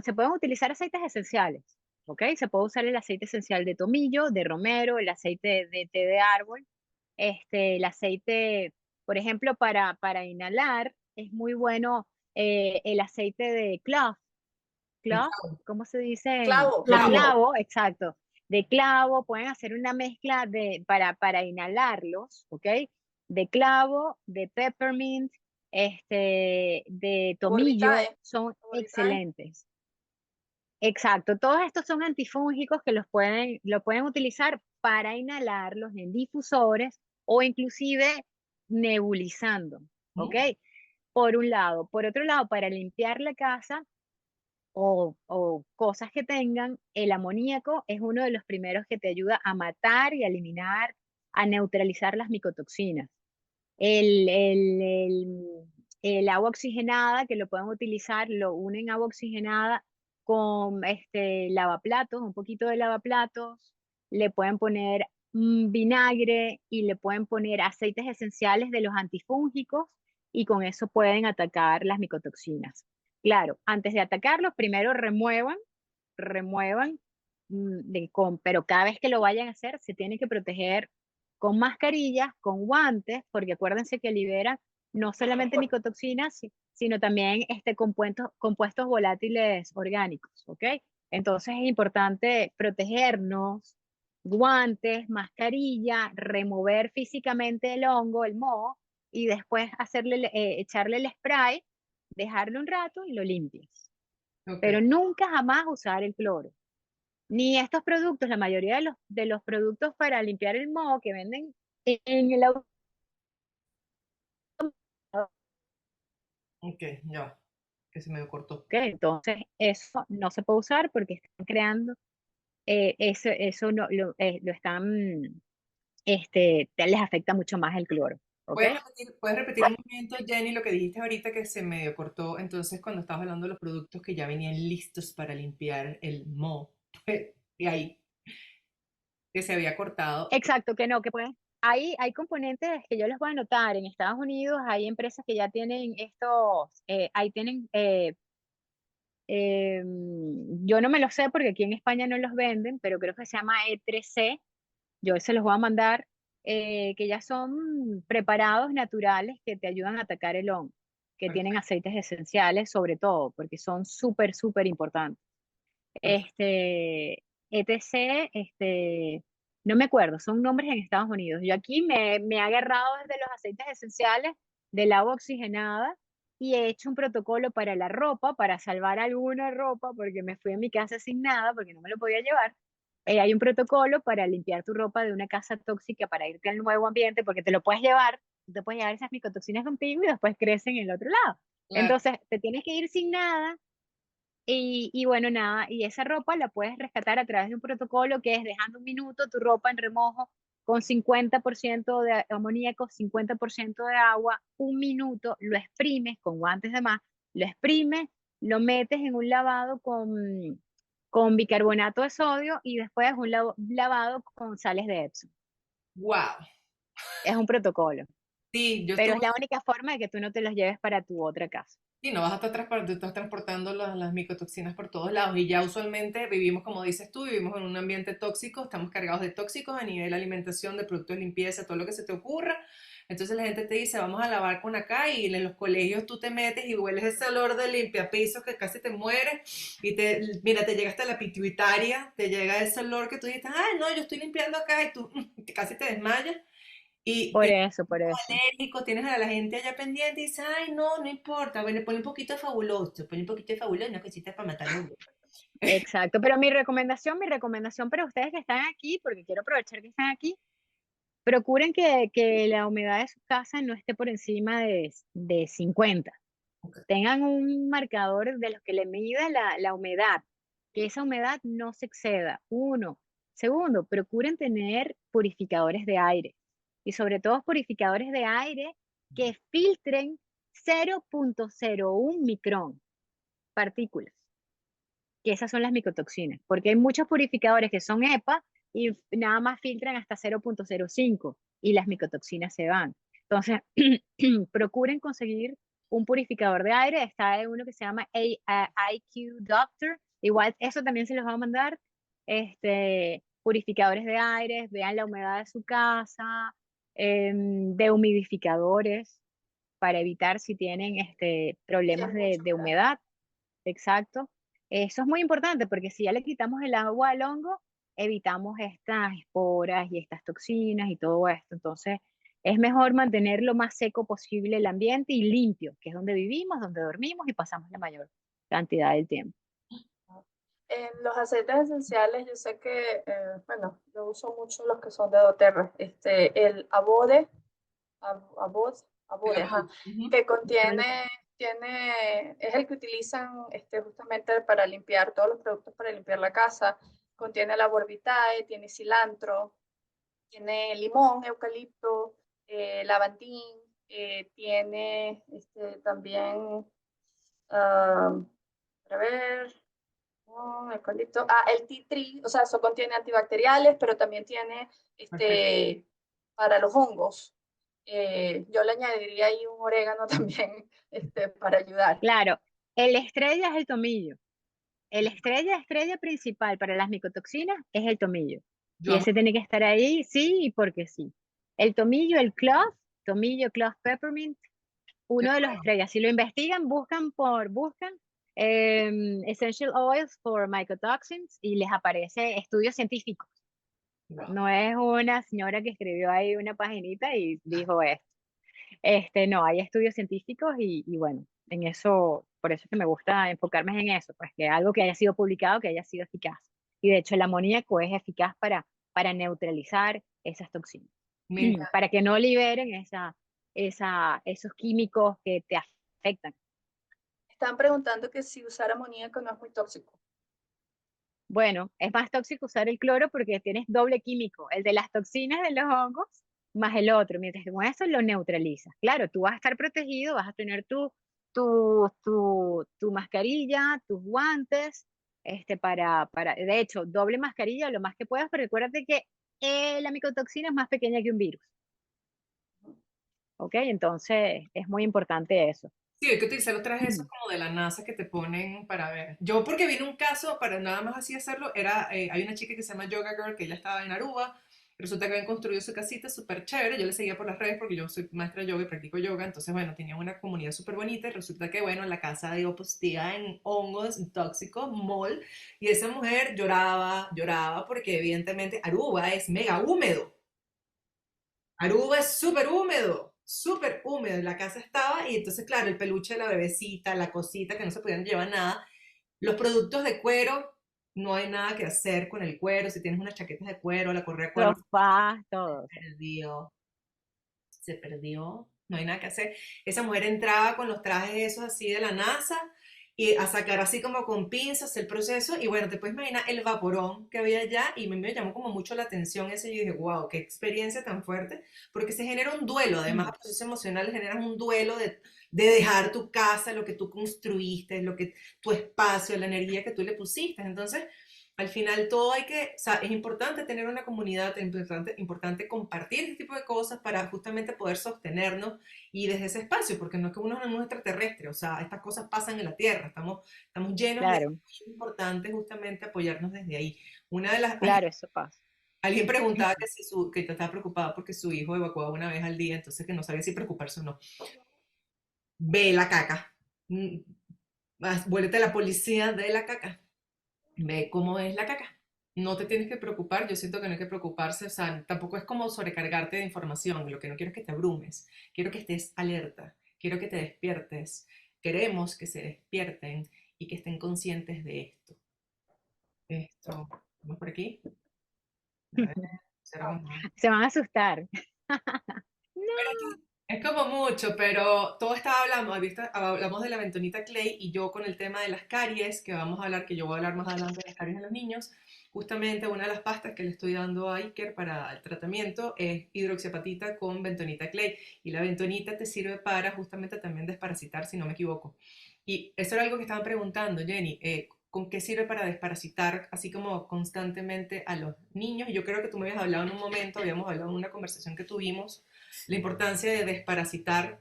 se pueden utilizar aceites esenciales, ¿ok? Se puede usar el aceite esencial de tomillo, de romero, el aceite de té de árbol, el aceite, por ejemplo, para inhalar, es muy bueno el aceite de clove, ¿cómo se dice? Clavo. De Clavo. clavo, exacto. De clavo, pueden hacer una mezcla para inhalarlos, ¿ok? De clavo, de peppermint, de tomillo, Abuelita, son abuelita. excelentes. Exacto, todos estos son antifúngicos que lo pueden utilizar para inhalarlos en difusores o inclusive nebulizando, ¿ok? Por un lado. Por otro lado, para limpiar la casa, o cosas que tengan, el amoníaco es uno de los primeros que te ayuda a matar y a eliminar, a neutralizar las micotoxinas. El, el, el, el agua oxigenada, que lo pueden utilizar, lo unen agua oxigenada con lavaplatos, un poquito de lavaplatos, le pueden poner vinagre y le pueden poner aceites esenciales de los antifúngicos y con eso pueden atacar las micotoxinas. Claro, antes de atacarlos, primero remuevan, pero cada vez que lo vayan a hacer, se tienen que proteger con mascarillas, con guantes, porque acuérdense que libera no solamente micotoxinas, sino también compuestos volátiles orgánicos, ¿ok? Entonces es importante protegernos, guantes, mascarilla, remover físicamente el hongo, el moho, y después echarle el spray, dejarlo un rato y lo limpias. Ok. Pero nunca jamás usar el cloro. Ni estos productos, la mayoría de los productos para limpiar el moho que venden en el auto. Ok, ya, que se me cortó. Entonces, eso no se puede usar porque están creando, eso no, lo están, les afecta mucho más el cloro. ¿Ok? ¿Puedes repetir un momento, Jenny, lo que dijiste ahorita que se medio cortó? Entonces, cuando estabas hablando de los productos que ya venían listos para limpiar el moho, y ahí, que se había cortado. Exacto, que no, que pueden. Hay componentes que yo les voy a anotar. En Estados Unidos hay empresas que ya tienen ahí tienen, yo no me lo sé porque aquí en España no los venden, pero creo que se llama E3C. Yo se los voy a mandar, que ya son preparados naturales que te ayudan a atacar el hongo, que tienen aceites esenciales sobre todo, porque son súper, súper importantes. ETC, no me acuerdo, son nombres en Estados Unidos. Yo aquí me he agarrado desde los aceites esenciales del agua oxigenada y he hecho un protocolo para la ropa, para salvar alguna ropa, porque me fui a mi casa sin nada, porque no me lo podía llevar. Hay un protocolo para limpiar tu ropa de una casa tóxica, para irte al nuevo ambiente, porque te lo puedes llevar, te puedes llevar esas micotoxinas contigo y después crecen en el otro lado. Claro. Entonces, te tienes que ir sin nada. Y bueno, nada, y esa ropa la puedes rescatar a través de un protocolo que es dejando un minuto tu ropa en remojo con 50% de amoníaco, 50% de agua, 1 minuto, lo exprimes con guantes de más, lo exprimes, lo metes en un lavado con bicarbonato de sodio y después un lavado con sales de Epsom. Wow. Es un protocolo, Sí, yo pero estuve. es la única forma de que tú no te los lleves para tu otra casa. Y no vas a estar estás transportando las micotoxinas por todos lados. Y ya usualmente vivimos, como dices tú, vivimos en un ambiente tóxico, estamos cargados de tóxicos a nivel de alimentación, de productos de limpieza, todo lo que se te ocurra. Entonces la gente te dice, vamos a lavar con acá, y en los colegios tú te metes y hueles ese olor de limpiapisos que casi te mueres. Y mira, te llega hasta la pituitaria, te llega ese olor que tú dices, ay, no, yo estoy limpiando acá, y tú casi te desmayas. Y Por eso, por eso. alérgico, tienes a la gente allá pendiente y dice, ay, no, no importa, bueno, ponle un poquito de fabuloso, ponle un poquito de fabuloso, una cosita para matar el huevo. Exacto, pero mi recomendación para ustedes que están aquí, porque quiero aprovechar que están aquí, procuren que la humedad de su casa no esté por encima de 50. Tengan un marcador de los que le mida la humedad, que esa humedad no se exceda. Uno. Segundo, procuren tener purificadores de aire y sobre todo purificadores de aire que filtren 0.01 micrón partículas, que esas son las micotoxinas, porque hay muchos purificadores que son EPA y nada más filtran hasta 0.05 y las micotoxinas se van. Entonces, procuren conseguir un purificador de aire. Está uno que se llama IQ Doctor. Igual eso también se los va a mandar. Purificadores de aire, vean la humedad de su casa, dehumidificadores para evitar si tienen problemas de humedad. Exacto. Eso es muy importante porque si ya le quitamos el agua al hongo, evitamos estas esporas y estas toxinas y todo esto. Entonces, es mejor mantener lo más seco posible el ambiente y limpio, que es donde vivimos, donde dormimos y pasamos la mayor cantidad del tiempo. En los aceites esenciales, yo sé que, bueno, yo uso mucho los que son de doTERRA. El Abode, ajá, Ujú. que es el que utilizan justamente para limpiar todos los productos para limpiar la casa. Contiene labor vitae, tiene cilantro, tiene limón, eucalipto, lavandín, tiene también, a ver, eucalipto, el tea tree, o sea, eso contiene antibacteriales, pero también tiene Perfecto. para los hongos. Yo le añadiría ahí un orégano también para ayudar. Claro, el estrella es el tomillo. El estrella principal para las micotoxinas es el tomillo. Yo Y amo. ese tiene que estar ahí, sí, y porque sí. El tomillo, el clove, tomillo, clove, peppermint, Qué uno de los bueno. estrellas. Si lo investigan, buscan Essential Oils for Mycotoxins y les aparece estudios científicos. Wow. No es una señora que escribió ahí una paginita y dijo esto. No, hay estudios científicos y bueno, en eso, por eso es que me gusta enfocarme en eso, pues que algo que haya sido publicado, que haya sido eficaz. Y de hecho el amoníaco es eficaz para neutralizar esas toxinas, Me encanta. para que no liberen esos químicos que te afectan. Están preguntando que si usar amoníaco no es muy tóxico. Bueno, es más tóxico usar el cloro porque tienes doble químico, el de las toxinas de los hongos más el otro, mientras que con eso lo neutralizas. Claro, tú vas a estar protegido, vas a tener tu mascarilla, tus guantes, de hecho, doble mascarilla lo más que puedas, pero recuérdate que la micotoxina es más pequeña que un virus, ¿ok? Entonces, es muy importante eso. Sí, hay que utilizar los trajes esos como de la NASA que te ponen para ver. Yo porque vi un caso, para nada más así hacerlo, hay una chica que se llama Yoga Girl, que ella estaba en Aruba, resulta que habían construido su casita súper chévere, yo le seguía por las redes porque yo soy maestra de yoga y practico yoga, entonces bueno, tenía una comunidad súper bonita y resulta que bueno, la casa dio positiva en hongos tóxicos, mol, y esa mujer lloraba, lloraba porque evidentemente Aruba es mega húmedo. Aruba es súper húmedo, y la casa estaba, y entonces, claro, el peluche de la bebecita, la cosita, que no se podían llevar nada. Los productos de cuero, no hay nada que hacer con el cuero. Si tienes unas chaquetas de cuero, la correa de cuero, Sofás, todo. se perdió, no hay nada que hacer. Esa mujer entraba con los trajes esos así de la NASA, y a sacar así como con pinzas el proceso, y bueno, te puedes imaginar el vaporón que había allá, y me llamó como mucho la atención ese, y yo dije, wow, qué experiencia tan fuerte, porque se genera un duelo, además Mm. a procesos emocionales generas un duelo de dejar tu casa, lo que tú construiste, lo que, tu espacio, la energía que tú le pusiste, entonces... Al final todo hay que, o sea, es importante tener una comunidad, es importante compartir este tipo de cosas para justamente poder sostenernos y desde ese espacio, porque no es que uno no es un extraterrestre, o sea, estas cosas pasan en la Tierra, estamos llenos de... Claro, Es importante justamente apoyarnos desde ahí. Una de las... claro, eso pasa. Alguien preguntaba que, si que estaba preocupado porque su hijo evacuaba una vez al día, entonces que no sabía si preocuparse o no. Ve la caca. Vuélvete a la policía de la caca. Ve cómo es la caca. No te tienes que preocupar, yo siento que no hay que preocuparse, o sea, tampoco es como sobrecargarte de información, lo que no quiero es que te abrumes, quiero que estés alerta, quiero que te despiertes, queremos que se despierten y que estén conscientes de esto. Esto, vamos por aquí. A ver, cerramos. Se van a asustar. Pero No. es como mucho, pero todo está hablando, hablamos de la bentonita Clay y yo con el tema de las caries, que vamos a hablar, que yo voy a hablar más adelante de las caries en los niños, justamente una de las pastas que le estoy dando a Iker para el tratamiento es hidroxiapatita con bentonita Clay y la bentonita te sirve para justamente también desparasitar, si no me equivoco. Y eso era algo que estaban preguntando, Jenny, ¿con qué sirve para desparasitar así como constantemente a los niños? Yo creo que tú me habías hablado en un momento, habíamos hablado en una conversación que tuvimos la importancia de desparasitar,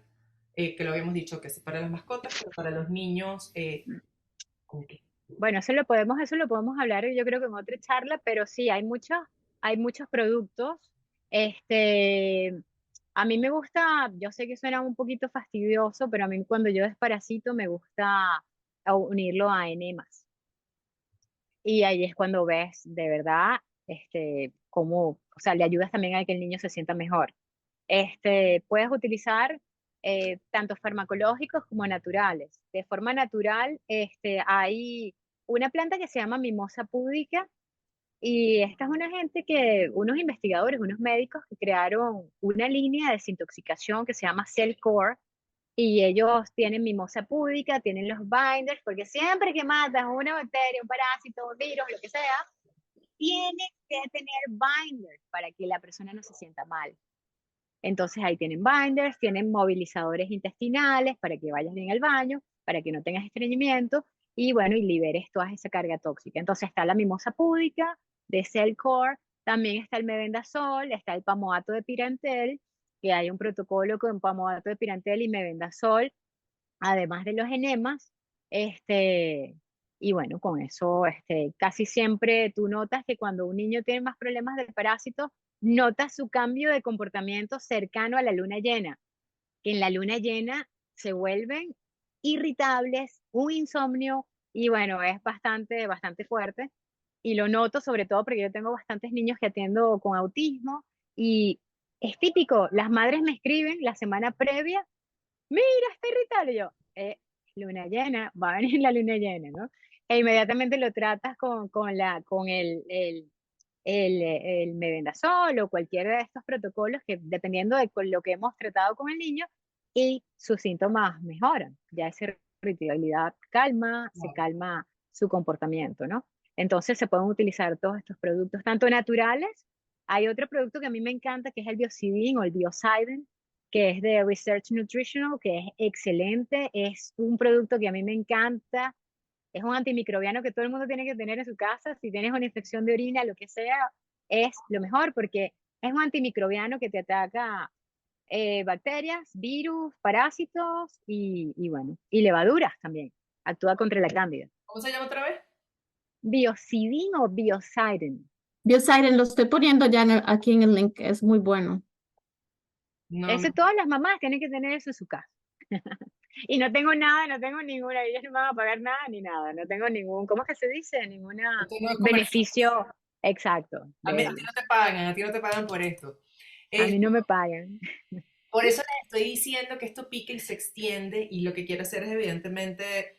que lo habíamos dicho, que es para las mascotas, pero para los niños, ¿con qué? Bueno, eso lo podemos hablar yo creo que en otra charla, pero sí, hay muchos productos. Este, a mí me gusta, yo sé que suena un poquito fastidioso, pero a mí cuando yo desparasito me gusta unirlo a enemas. Y ahí es cuando ves de verdad, cómo, o sea, le ayudas también a que el niño se sienta mejor. Puedes utilizar tanto farmacológicos como naturales. De forma natural, hay una planta que se llama mimosa púdica y esta es una gente unos investigadores, unos médicos que crearon una línea de desintoxicación que se llama Cellcore y ellos tienen mimosa púdica, tienen los binders, porque siempre que matas una bacteria, un parásito, un virus, lo que sea, tienes que tener binders para que la persona no se sienta mal. Entonces ahí tienen binders, tienen movilizadores intestinales para que vayas bien al baño, para que no tengas estreñimiento y bueno, y liberes toda esa carga tóxica. Entonces está la mimosa púdica de Cellcore, también está el mebendazol, está el pamoato de pirantel, que hay un protocolo con pamoato de pirantel y mebendazol, además de los enemas, y bueno, con eso, casi siempre tú notas que cuando un niño tiene más problemas de parásitos, notas su cambio de comportamiento cercano a la luna llena, que en la luna llena se vuelven irritables, un insomnio, y bueno, es bastante fuerte. Y lo noto sobre todo porque yo tengo bastantes niños que atiendo con autismo y es típico, las madres me escriben la semana previa, mira, está irritable. Y yo, luna llena, va a venir la luna llena, ¿no? E inmediatamente lo tratas con el mebendazol o cualquiera de estos protocolos que dependiendo de con lo que hemos tratado con el niño y sus síntomas mejoran. Ya esa irritabilidad calma, se Wow. calma su comportamiento, ¿no? Entonces se pueden utilizar todos estos productos, tanto naturales. Hay otro producto que a mí me encanta que es el Biocidin o el Biocidin, que es de Research Nutritional, que es excelente, es un producto que a mí me encanta, es un antimicrobiano que todo el mundo tiene que tener en su casa, si tienes una infección de orina, lo que sea, es lo mejor porque es un antimicrobiano que te ataca bacterias, virus, parásitos y bueno, y levaduras también, actúa contra la cándida. ¿Cómo se llama otra vez? Biocidin o Biocidin. Biosiren, lo estoy poniendo ya aquí en el link, es muy bueno. No, Ese todas las mamás tienen que tener eso en su casa. Y no tengo nada, no tengo ninguna, ellas no me van a pagar nada ni nada, no tengo ningún, ¿cómo es que se dice? Ninguna esto no es comercial. beneficio exacto de A ti ellos. no te pagan por esto. A mí no Esto, me pagan. por eso les estoy diciendo que esto pica y se extiende y lo que quiero hacer es evidentemente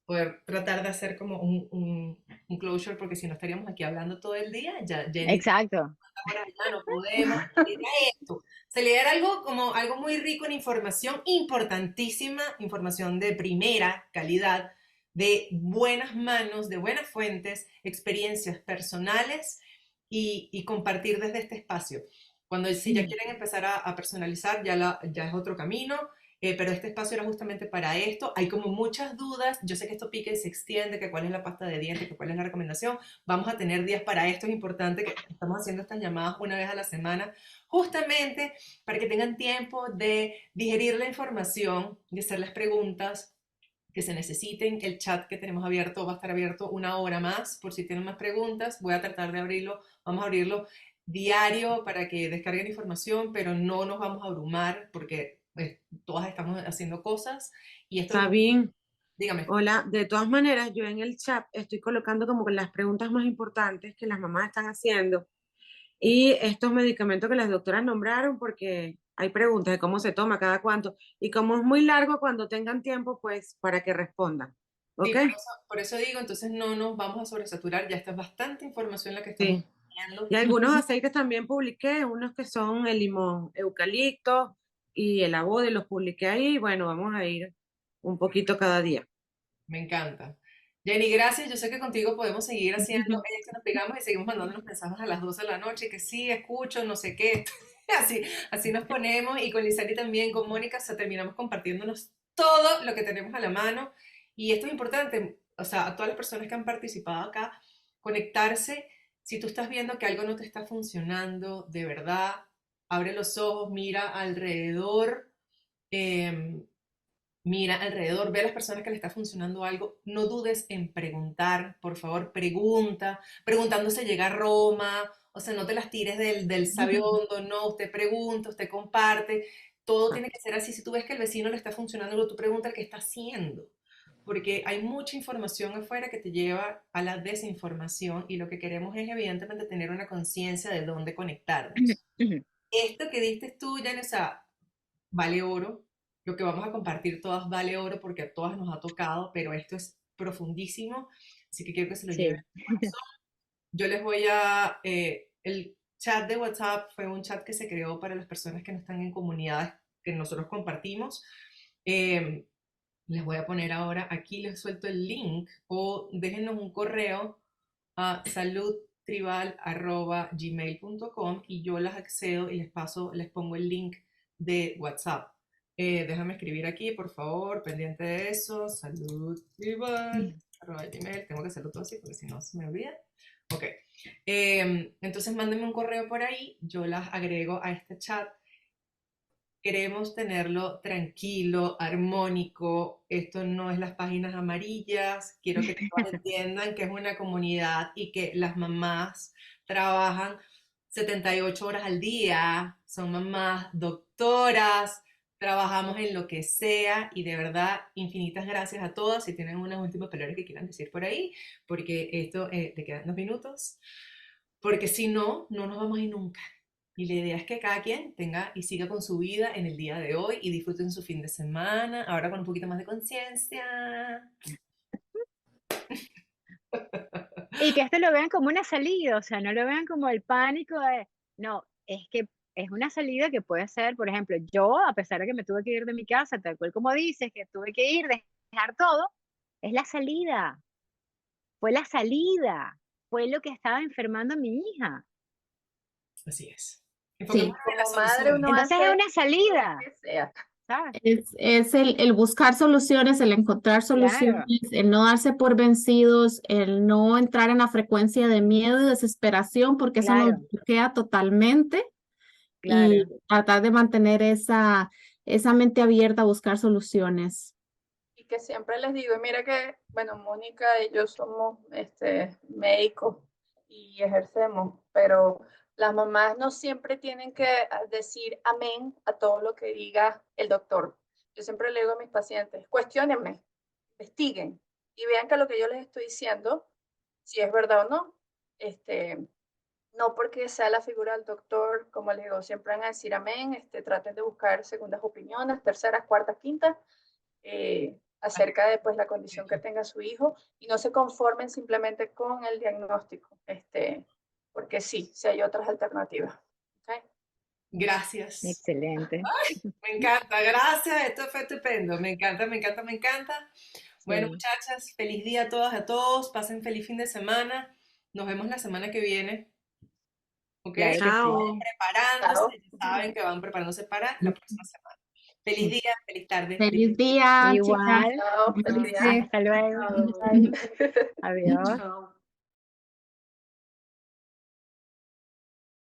poder tratar de hacer como un closure, porque si no estaríamos aquí hablando todo el día, ya Jenny, Exacto. ahora ya no podemos, era esto. Se le era algo como algo muy rico en información importantísima, información de primera calidad, de buenas manos, de buenas fuentes, experiencias personales y compartir desde este espacio. Cuando si ya quieren empezar a personalizar, ya es otro camino, pero este espacio era justamente para esto. Hay como muchas dudas. Yo sé que esto pica y se extiende, que cuál es la pasta de dientes, que cuál es la recomendación. Vamos a tener días para esto. Es importante que estamos haciendo estas llamadas una vez a la semana, justamente para que tengan tiempo de digerir la información, de hacer las preguntas que se necesiten. El chat que tenemos abierto va a estar abierto una hora más por si tienen más preguntas. Voy a tratar de abrirlo. Vamos a abrirlo diario para que descarguen información, pero no nos vamos a abrumar porque pues, todas estamos haciendo cosas y esto, Sabine, dígame. hola, de todas maneras, yo en el chat estoy colocando como que las preguntas más importantes que las mamás están haciendo y estos medicamentos que las doctoras nombraron, porque hay preguntas de cómo se toma, cada cuánto, y como es muy largo, cuando tengan tiempo, pues para que respondan. Sí, ¿Ok? por eso digo, entonces no nos vamos a sobresaturar, ya está bastante información la que estamos Sí. viendo. Y algunos aceites también publiqué, unos que son el limón eucalipto y el abode, los publiqué ahí. Bueno, vamos a ir un poquito cada día. Me encanta. Jenny, gracias. Yo sé que contigo podemos seguir haciendo esto, nos pegamos y seguimos mandándonos mensajes a las 12 de la noche, que sí, escucho, no sé qué. Así nos ponemos y con Lizari también, con Mónica, o sea, terminamos compartiéndonos todo lo que tenemos a la mano. Y esto es importante, o sea, a todas las personas que han participado acá, conectarse. Si tú estás viendo que algo no te está funcionando, de verdad, abre los ojos, mira alrededor. em, Mira alrededor, ve a las personas que le está funcionando algo, no dudes en preguntar, por favor, pregunta, preguntando se llega a Roma, o sea, no te las tires del sabiondo, no, usted pregunta, usted comparte, todo tiene que ser así. Si tú ves que el vecino le está funcionando, tú pregunta qué está haciendo, porque hay mucha información afuera que te lleva a la desinformación y lo que queremos es evidentemente tener una conciencia de dónde conectarnos. Esto que diste tú, Janessa, vale oro. Lo que vamos a compartir todas vale oro porque a todas nos ha tocado, pero esto es profundísimo, así que quiero que se lo lleven Sí. al corazón. Yo les voy el chat de WhatsApp fue un chat que se creó para las personas que no están en comunidades que nosotros compartimos. Eh, Les voy a poner ahora, aquí les suelto el link o déjenos un correo a saludtribal@gmail.com y yo las accedo y les pongo el link de WhatsApp. Déjame escribir aquí, por favor, pendiente de eso, saludtribal@gmail, tengo que hacerlo todo así porque si no se me olvida. Ok, entonces mándenme un correo por ahí, yo las agrego a este chat. Queremos tenerlo tranquilo, armónico. Esto no es las páginas amarillas. Quiero que todos entiendan que es una comunidad y que las mamás trabajan 78 horas al día. Son mamás doctoras. Trabajamos en lo que sea y de verdad, infinitas gracias a todas. Si tienen unas últimas palabras que quieran decir por ahí, porque esto te quedan 2 minutos. Porque si no, no nos vamos a ir nunca. Y la idea es que cada quien tenga y siga con su vida en el día de hoy y disfruten su fin de semana, ahora con un poquito más de conciencia. Y que esto lo vean como una salida, o sea, no lo vean como el pánico de, no, es que es una salida que puede ser, por ejemplo, yo, a pesar de que me tuve que ir de mi casa, tal cual como dices, que tuve que ir, dejar todo, es la salida, fue lo que estaba enfermando a mi hija. Así es. Sí. Enfoquémonos en las Como madre uno soluciones. Entonces es hace una lo salida, que sea. ¿sabes? Es el buscar soluciones, el encontrar soluciones, Claro, el no darse por vencidos, el no entrar en la frecuencia de miedo y desesperación, porque eso nos claro, bloquea totalmente, y claro. tratar de mantener esa mente abierta a buscar soluciones. Y que siempre les digo, mira que, bueno, Mónica y yo somos médicos y ejercemos, pero las mamás no siempre tienen que decir amén a todo lo que diga el doctor. Yo siempre le digo a mis pacientes, cuestiónenme, investiguen y vean que lo que yo les estoy diciendo, si es verdad o no. No porque sea la figura del doctor, como les digo, siempre van a decir amén, traten de buscar segundas opiniones, terceras, cuartas, quintas, acerca de pues la condición que tenga su hijo y no se conformen simplemente con el diagnóstico, porque sí hay otras alternativas. ¿Ok? Gracias. Excelente. Me encanta, gracias, esto fue estupendo, me encanta, me encanta, me encanta. Bueno, Sí. muchachas, feliz día a todas, a todos, pasen feliz fin de semana, nos vemos la semana que viene, ¿ok? Claro que sí. Chao. Preparándose, Chao. ya saben que van preparándose para la próxima semana. Feliz día, feliz tarde. Feliz día, chicas. Igual. Chao, feliz día. Cuídense. Hasta luego. Chao. Adiós. Chao.